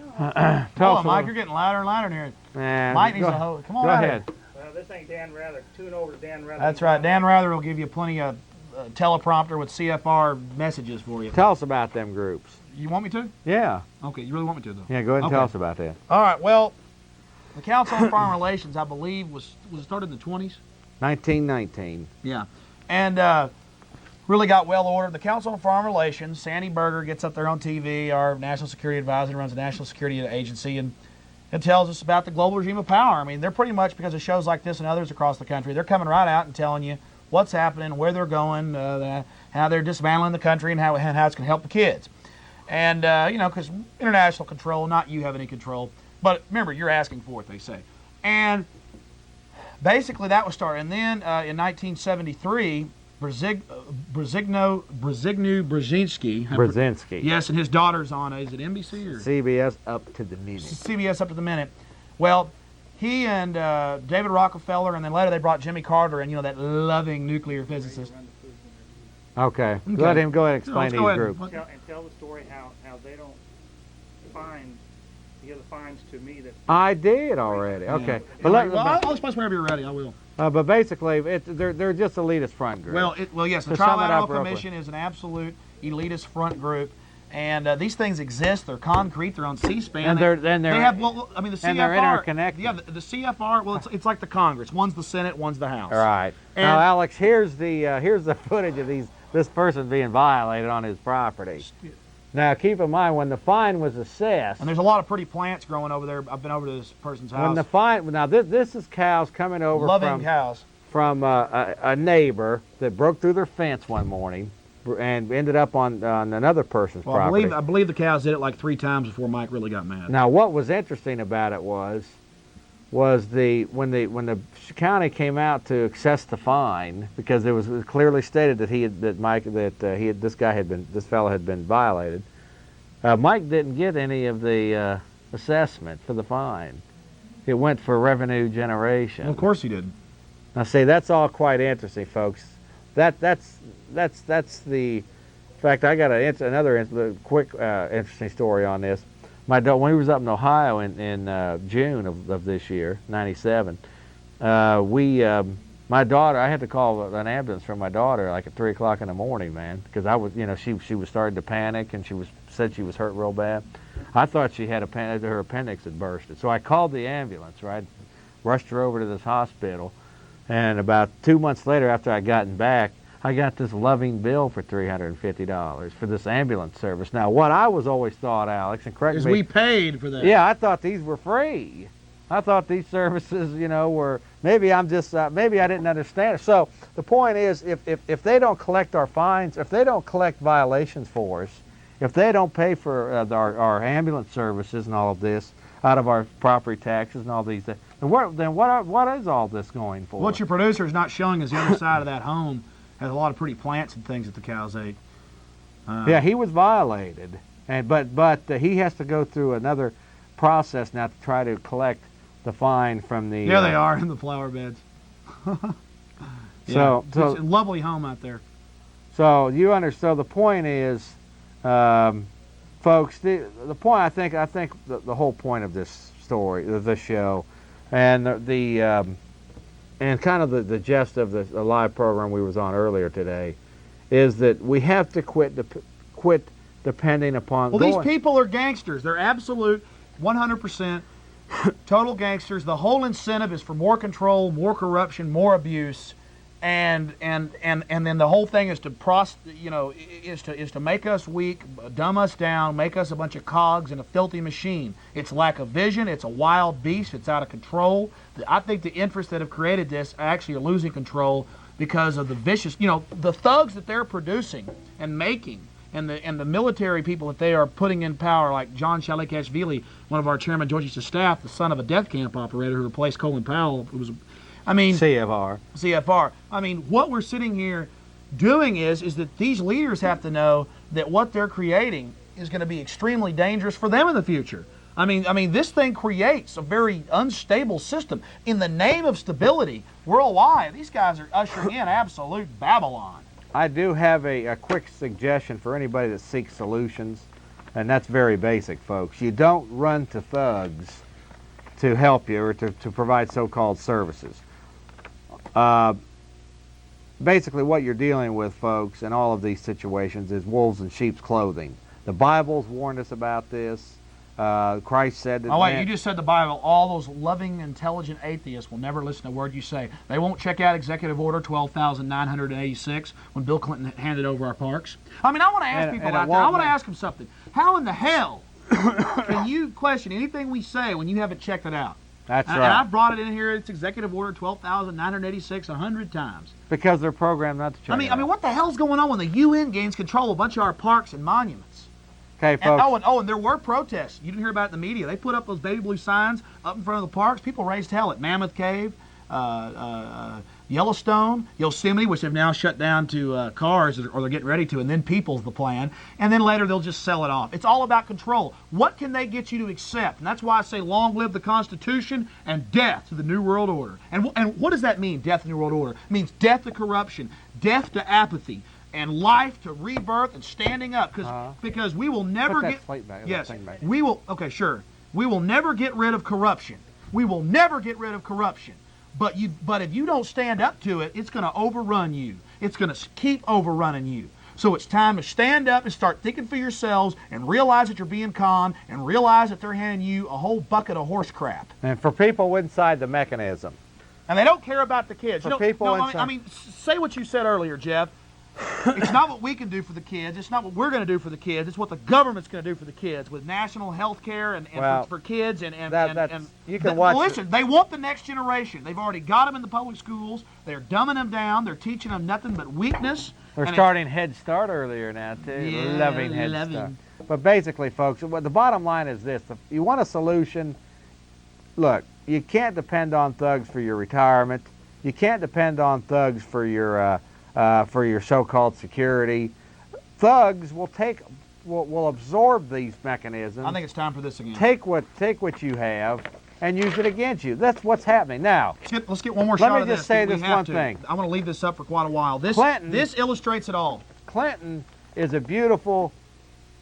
Tell Hold us on, a Mike. little- You're getting louder and louder in here. Nah, Mike needs go- a hold. Come on, Go out ahead. here. Well, this ain't Dan Rather. Tune over to Dan Rather. That's right. Dan Rather will give you plenty of teleprompter with CFR messages for you. Tell us about them groups. You want me to? Yeah. Okay, you really want me to, though? Yeah, go ahead and Okay. tell us about that. All right, well, the Council on Foreign Relations, I believe, was started in the 20s? 1919. Yeah. And really got well ordered. The Council on Foreign Relations, Sandy Berger gets up there on TV, our national security advisor, runs the National Security Agency, and it tells us about the global regime of power. I mean, they're pretty much, because of shows like this and others across the country, they're coming right out and telling you what's happening, where they're going, how they're dismantling the country, and how it's going to help the kids. And, you know, because international control, not you have any control. But remember, you're asking for it, they say. And basically that was started. And then in 1973, Brzezinski. Brzezinski. Yes, and his daughter's on, is it NBC or? CBS up to the minute. CBS up to the minute. Well, he and David Rockefeller, and then later they brought Jimmy Carter, and, you know, that loving nuclear physicist. Okay. Okay. Let him go ahead and So explain let's these go ahead. groups. Tell the story how they don't find the other fines to me that. I did already. Okay. Yeah. But, Well, I'll explain whenever you're ready. I will. but basically, they're just elitist front group. Well, yes, the To sum it Trilateral up real quick. Commission is an absolute elitist front group, and these things exist. They're concrete. They're on C-SPAN. And they're they have. Well, I mean, the CFR. and they're interconnected. Yeah, the CFR. Well, it's like the Congress. One's the Senate. One's the House. All right. And- Now, Alex, here's the footage of this person being violated on his property. Now, keep in mind, when the fine was assessed, And there's a lot of pretty plants growing over there. I've been over to this person's house. when the fine, now this is cows coming over Loving cows. from a neighbor that broke through their fence one morning and ended up on another person's Well, property. I believe the cows did it like 3 times before Mike really got mad. Now, what was interesting about it was when the county came out to assess the fine, because it was clearly stated that this fellow had been violated. Mike didn't get any of the assessment for the fine. It went for revenue generation. Well, of course he did. Now, see, that's all quite interesting, folks. That's the. In fact, I got another quick interesting story on this. When we was up in Ohio in June of this year, '97, my daughter, I had to call an ambulance for my daughter like at 3 o'clock in the morning, man, because I was, she was starting to panic, and said she was hurt real bad. I thought she had her appendix had bursted, so I called the ambulance, right, rushed her over to this hospital, and about 2 months later, after I gotten back, I got this loving bill for $350 for this ambulance service. Now, what I was always thought, Alex, and correct Is me, we paid for that. yeah, I thought these were free. I thought these services, you know, were, maybe I'm just, maybe I didn't understand it. So the point is, if they don't collect our fines, if they don't collect violations for us, if they don't pay for our ambulance services and all of this out of our property taxes and all these, then what is all this going for? What your producer is not showing is the other side of that home has a lot of pretty plants and things that the cows ate. Yeah, he was violated, but he has to go through another process now to try to collect the fine from the. There they are in the flower beds. So it's a lovely home out there. So you understand. So the point is, folks, the point I think the whole point of this story, of this show, and and kind of the gist of the live program we was on earlier today, is that we have to quit depending upon. Well, these people are gangsters. They're absolute 100% total gangsters. The whole incentive is for more control, more corruption, more abuse, and then the whole thing is to make us weak, dumb us down, make us a bunch of cogs in a filthy machine. It's lack of vision. It's a wild beast. It's out of control. I think the interests that have created this actually are losing control because of the vicious, the thugs that they're producing and making, and the military people that they are putting in power, like John Shalikashvili, one of our Chairman George's staff, the son of a death camp operator who replaced Colin Powell, who was, CFR. I mean, what we're sitting here doing is that these leaders have to know that what they're creating is going to be extremely dangerous for them in the future. I mean, this thing creates a very unstable system. In the name of stability worldwide, these guys are ushering in absolute Babylon. I do have a quick suggestion for anybody that seeks solutions, and that's very basic, folks. You don't run to thugs to help you or to provide so-called services. Basically, what you're dealing with, folks, in all of these situations is wolves in sheep's clothing. The Bible's warned us about this. Christ said that. Oh wait, you just said the Bible. All those loving, intelligent atheists will never listen to a word you say. They won't check out Executive Order 12,986 when Bill Clinton handed over our parks. I mean, I want to ask people out there. I want to ask them something. How in the hell can you question anything we say when you haven't checked it out? That's right. And I've brought it in here. It's Executive Order 12,986 100 times. Because they're programmed not to check it out. I mean, what the hell's going on when the UN gains control of a bunch of our parks and monuments? Okay, folks. And there were protests. You didn't hear about it in the media. They put up those baby blue signs up in front of the parks. People raised hell at Mammoth Cave, Yellowstone, Yosemite, which they've now shut down to cars, or they're getting ready to, and then people's the plan. And then later they'll just sell it off. It's all about control. What can they get you to accept? And that's why I say long live the Constitution and death to the New World Order. And what does that mean, death to the New World Order? It means death to corruption, death to apathy, and life to rebirth and standing up, because we will never get. We will. Okay, sure. We will never get rid of corruption. We will never get rid of corruption. But if you don't stand up to it, it's going to overrun you. It's going to keep overrunning you. So it's time to stand up and start thinking for yourselves and realize that you're being conned and realize that they're handing you a whole bucket of horse crap. And for people inside the mechanism. And they don't care about the kids. I mean, say what you said earlier, Jeff. It's not what we can do for the kids. It's not what we're going to do for the kids. It's what the government's going to do for the kids with national health care and for kids. You can watch. Listen, they want the next generation. They've already got them in the public schools. They're dumbing them down. They're teaching them nothing but weakness. They're starting Head Start earlier now, too. Yeah, loving Head Start. But basically, folks, the bottom line is this. If you want a solution, look, you can't depend on thugs for your retirement. You can't depend on thugs for your so-called security. Thugs will absorb these mechanisms. I think it's time for this again. Take what you have and use it against you. That's what's happening now. Let's get one more shot of this. Let me just say this one thing. I want to leave this up for quite a while. This illustrates it all. Clinton is a beautiful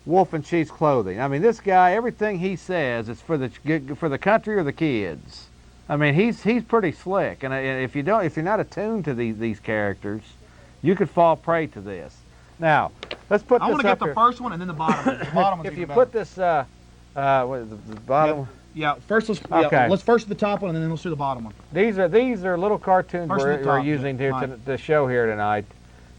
wolf in sheep's clothing. I mean, this guy, everything he says is for the country or the kids. I mean, he's pretty slick, and if you're not attuned to these characters, you could fall prey to this. Now, let's put this up I want to get the first one and then the bottom one. The bottom one's if you put this, what is the bottom? Yeah, first let's first the top one and then let's do the bottom one. These are little cartoons we're using here to show here tonight,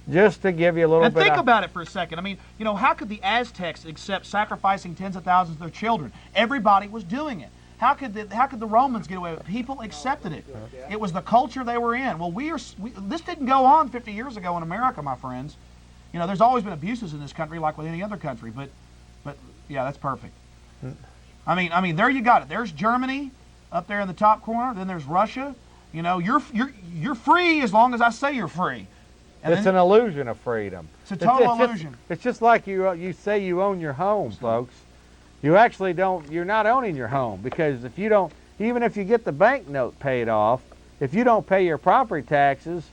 just to give you a little bit. And think about it for a second. I mean, how could the Aztecs accept sacrificing tens of thousands of their children? Everybody was doing it. How could the Romans get away with it? People accepted it. It was the culture they were in. Well, this didn't go on 50 years ago in America, my friends. You know, there's always been abuses in this country, like with any other country. But yeah, that's perfect. I mean, there you got it. There's Germany up there in the top corner. Then there's Russia. You know, you're free as long as I say you're free. And It's an illusion of freedom. It's a total just- illusion. It's just like you say you own your home, folks. You actually don't. You're not owning your home, because if you don't, even if you get the bank note paid off, if you don't pay your property taxes,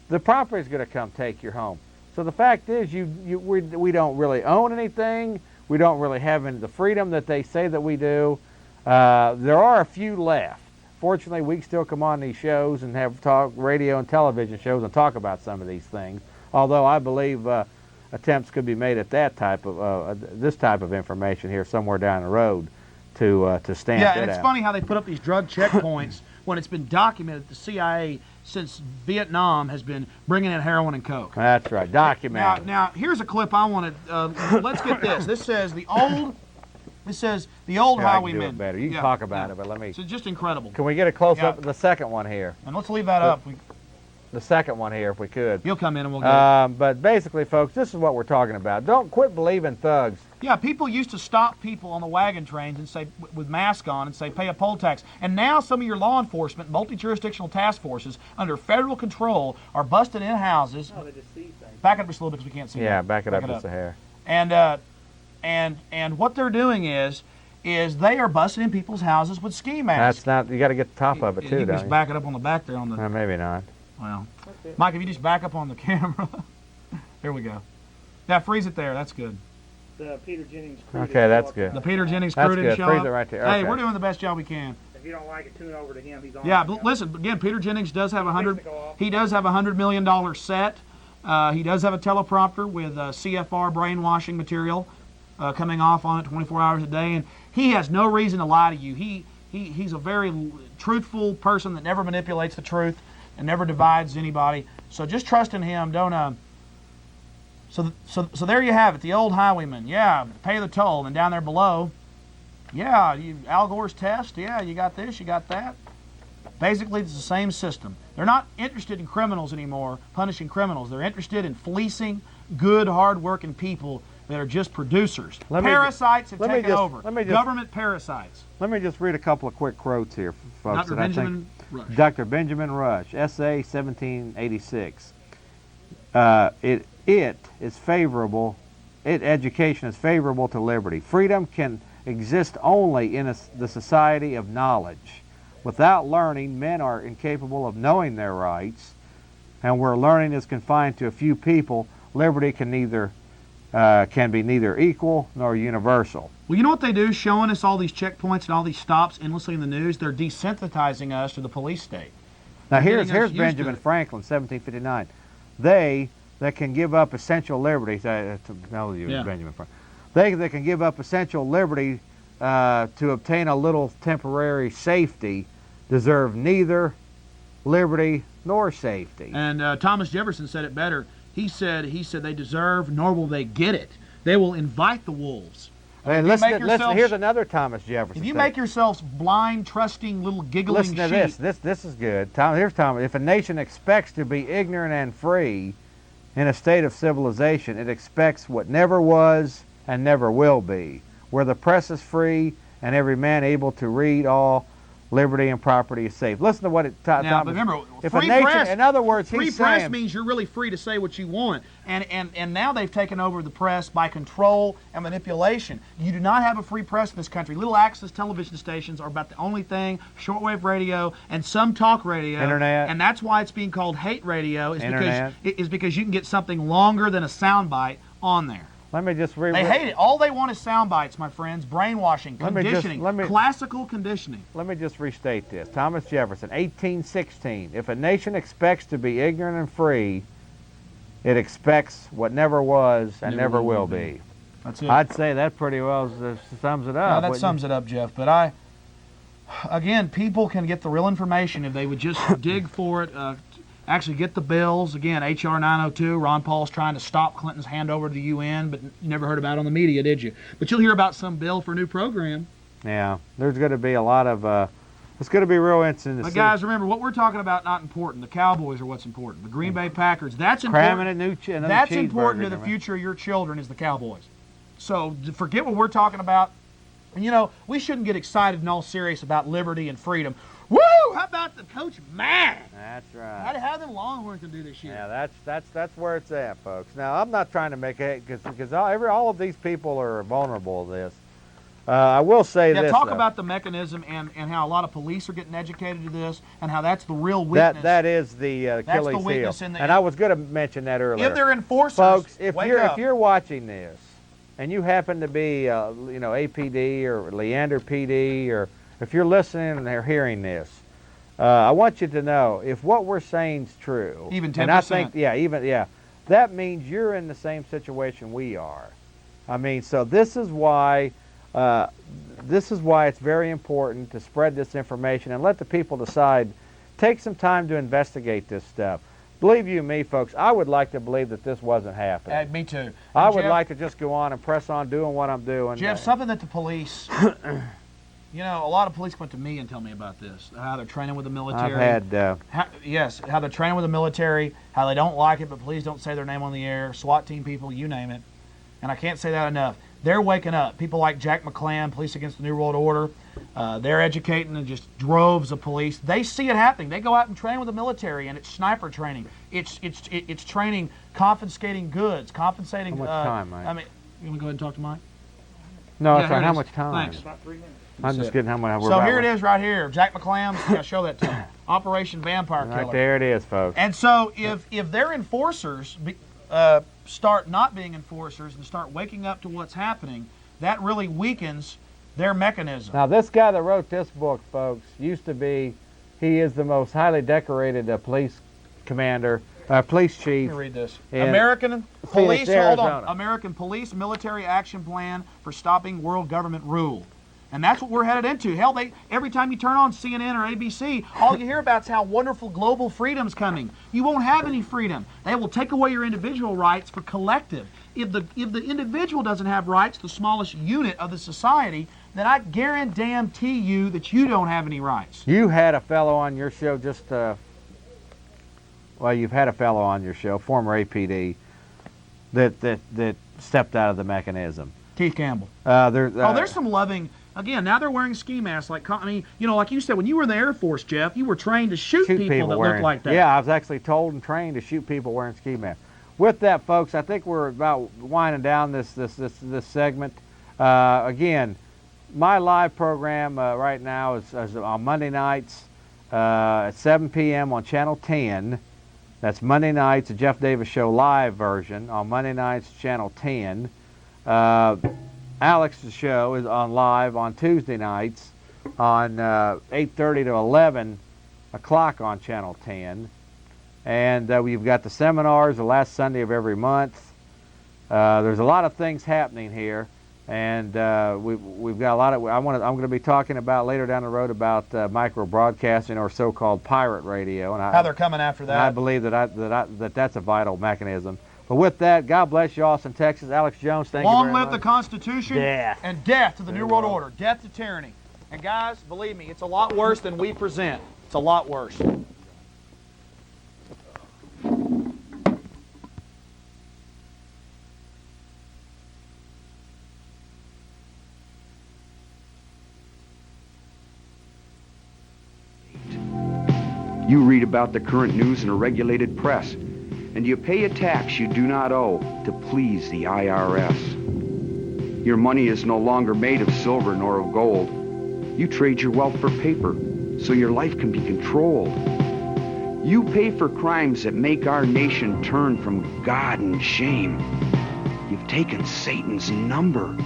the property's going to come take your home. So the fact is, we don't really own anything. We don't really have any, the freedom that they say that we do. There are a few left. Fortunately, we can still come on these shows and have talk radio and television shows and talk about some of these things. Although I believe attempts could be made at that type of this type of information here somewhere down the road to stamp Yeah, it and it's out. funny how they put up these drug checkpoints when it's been documented that the CIA since Vietnam has been bringing in heroin and coke. That's right. Documented. Now here's a clip I wanted. Let's get this. This says the old Yeah, I can do highwaymen. it better. You can Yeah, talk about yeah. it, but let me. So just incredible. Can we get a close up Yeah. of the second one here? And let's leave that up. The second one here, if we could. You'll come in and we'll get it. But basically, folks, this is what we're talking about. Don't quit believing thugs. Yeah, people used to stop people on the wagon trains and say, with masks on, and say, pay a poll tax. And now some of your law enforcement, multi-jurisdictional task forces under federal control are busted in houses. No, they just see things. Back it up just a little bit because we can't see. Yeah, that. back it up just a hair. And what they're doing is they are busting in people's houses with ski masks. That's not. You got to get the top of it You too, can don't just you? back it up on the back there on the. Maybe not. Well, Mike, if you just back up on the camera, there we go. Yeah, freeze it there. That's good. The Peter Jennings crew Okay, didn't that's show up good. The tonight. Peter Jennings That's crew didn't good. show Freeze up. it right there. Hey, Okay. we're doing the best job we can. If you don't like it, tune over to him. He's on. Yeah, right but now. listen, again, Peter Jennings does have Fix it, go off. He does have $100 million set. He does have a teleprompter with CFR brainwashing material coming off on it 24 hours a day, and he has no reason to lie to you. He's a very truthful person that never manipulates the truth and never divides anybody. So just trust in him. Don't. So there you have it. The old highwayman. Yeah, pay the toll, and down there below. Yeah, Al Gore's test. Yeah, you got this, you got that. Basically, it's the same system. They're not interested in criminals anymore, punishing criminals. They're interested in fleecing good, hard-working people that are just producers. Let me- Parasites have let me taken just- over. let me just- Government parasites. Let me just read a couple of quick quotes here, folks. Dr. that I think- Benjamin Rush. Dr. Benjamin Rush, essay 1786. It is favorable. Education is favorable to liberty. Freedom can exist only in the society of knowledge. Without learning, men are incapable of knowing their rights, and where learning is confined to a few people, liberty can be neither equal nor universal. Well, you know what they do, showing us all these checkpoints and all these stops endlessly in the news? They're desensitizing us to the police state. Now They're here's getting us used to Benjamin it. Franklin, 1759. They that can give up essential liberty, to know you, Yeah. Benjamin Franklin. They that can give up essential liberty to obtain a little temporary safety deserve neither liberty nor safety. And Thomas Jefferson said it better. He said they deserve, nor will they get it. They will invite the wolves. And you listen, make listen, yourself- here's another Thomas Jefferson. If you thing. make yourselves blind, trusting, little giggling Listen to sheep, this is good. Here's Thomas. If a nation expects to be ignorant and free in a state of civilization, it expects what never was and never will be. Where the press is free and every man able to read, all liberty and property is safe. Listen to what it Now, Thomas. but remember, if a free nation, press, in other words, free he's press saying, means you're really free to say what you want. And now they've taken over the press by control and manipulation. You do not have a free press in this country. Little access television stations are about the only thing, shortwave radio and some talk radio. Internet. And that's why it's being called hate radio, Internet. because you can get something longer than a soundbite on there. let me just read. They hate it. All they want is sound bites, my friends. Brainwashing, Let me just- conditioning, classical conditioning. Let me just restate this. Thomas Jefferson, 1816. If a nation expects to be ignorant and free, it expects what never was and never will be. That's it. I'd say that pretty well sums it up. Yeah, that wouldn't sums it up, Jeff. But again, people can get the real information if they would just dig for it. Actually get the bills. Again, H.R. 902, Ron Paul's trying to stop Clinton's handover to the UN, but you never heard about it on the media, did you? But you'll hear about some bill for a new program. Yeah, there's going to be a lot of. It's going to be real interesting to But see. guys, remember what we're talking about. Not important. The Cowboys are what's important. The Green Bay Packers. That's important. Cramming another That's cheeseburger important to in the there. future of your children is the Cowboys. So forget what we're talking about. And you know, we shouldn't get excited and all serious about liberty and freedom. Woo! How about the Coach Matt? That's right. How them Longhorns can do this year? Yeah, that's where it's at, folks. Now, I'm not trying to make it because all of these people are vulnerable to this. I will say Yeah, this. talk though. about the mechanism and how a lot of police are getting educated to this and how that's the real weakness. that is the Achilles the weakness heel. in the- And I was going to mention that earlier. If they're enforcers, Folks, if wake you're up. if you're watching this and you happen to be APD or Leander PD, or if you're listening and hearing this, I want you to know if what we're saying is true. Even And I 10%. think that means you're in the same situation we are. I mean, so this is why it's very important to spread this information and let the people decide. Take some time to investigate this stuff. Believe you me, folks, I would like to believe that this wasn't happening. Me too. I And would Jeff- like to just go on and press on doing what I'm doing. Jeff, something that the police, you know, a lot of police went to me and tell me about this, how they're training with the military. I've had, how they're training with the military, how they don't like it, but please don't say their name on the air, SWAT team people, you name it. And I can't say that enough. They're waking up. People like Jack McClan, Police Against the New World Order, they're educating and just droves of police. They see it happening. They go out and train with the military, and it's sniper training. It's training, confiscating goods, compensating. How much time, Mike? I mean, you want to go ahead and talk to Mike? no, Yeah, it's here like it how is. much time? Thanks. About 3 minutes. I'm just kidding. How much? So here it is right here. Jack McClam's, yeah, show that to you. Operation Vampire Killer. Right there it is, folks. And so if their enforcers start not being enforcers and start waking up to what's happening, that really weakens their mechanism. Now, this guy that wrote this book, folks, he is the most highly decorated police commander, police chief. Let me read this. in American Police, Phoenix, hold on. Arizona. American Police Military Action Plan for Stopping World Government Rule. And that's what we're headed into. Hell, every time you turn on CNN or ABC, all you hear about is how wonderful global freedom's coming. You won't have any freedom. They will take away your individual rights for collective. If the individual doesn't have rights, the smallest unit of the society, then I guarantee you that you don't have any rights. You had a fellow on your show you've had a fellow on your show, former APD, that stepped out of the mechanism. Keith Campbell. There's some loving. Again, now they're wearing ski masks. Like you said, when you were in the Air Force, Jeff, you were trained to shoot people that wearing, look like that. Yeah, I was actually told and trained to shoot people wearing ski masks. With that, folks, I think we're about winding down this segment. Again, my live program right now is on Monday nights at 7 p.m. on Channel 10. That's Monday nights, the Jeff Davis Show live version on Monday nights, Channel 10. Alex's show is on live on Tuesday nights on 8:30 to 11 o'clock on Channel 10. And we've got the seminars the last Sunday of every month. There's a lot of things happening here, and we've got a lot of. I'm going to be talking about later down the road about micro broadcasting or so-called pirate radio, and How they're coming after and I that. believe that that's a vital mechanism. But with that, God bless you, Austin, Texas. Alex Jones, thank you Long very live much. the Constitution Death. and death to the New World Order. Death to tyranny. And guys, believe me, it's a lot worse than we present. It's a lot worse. You read about the current news in a regulated press, and you pay a tax you do not owe to please the IRS. Your money is no longer made of silver nor of gold. You trade your wealth for paper, so your life can be controlled. You pay for crimes that make our nation turn from God and shame. You've taken Satan's number.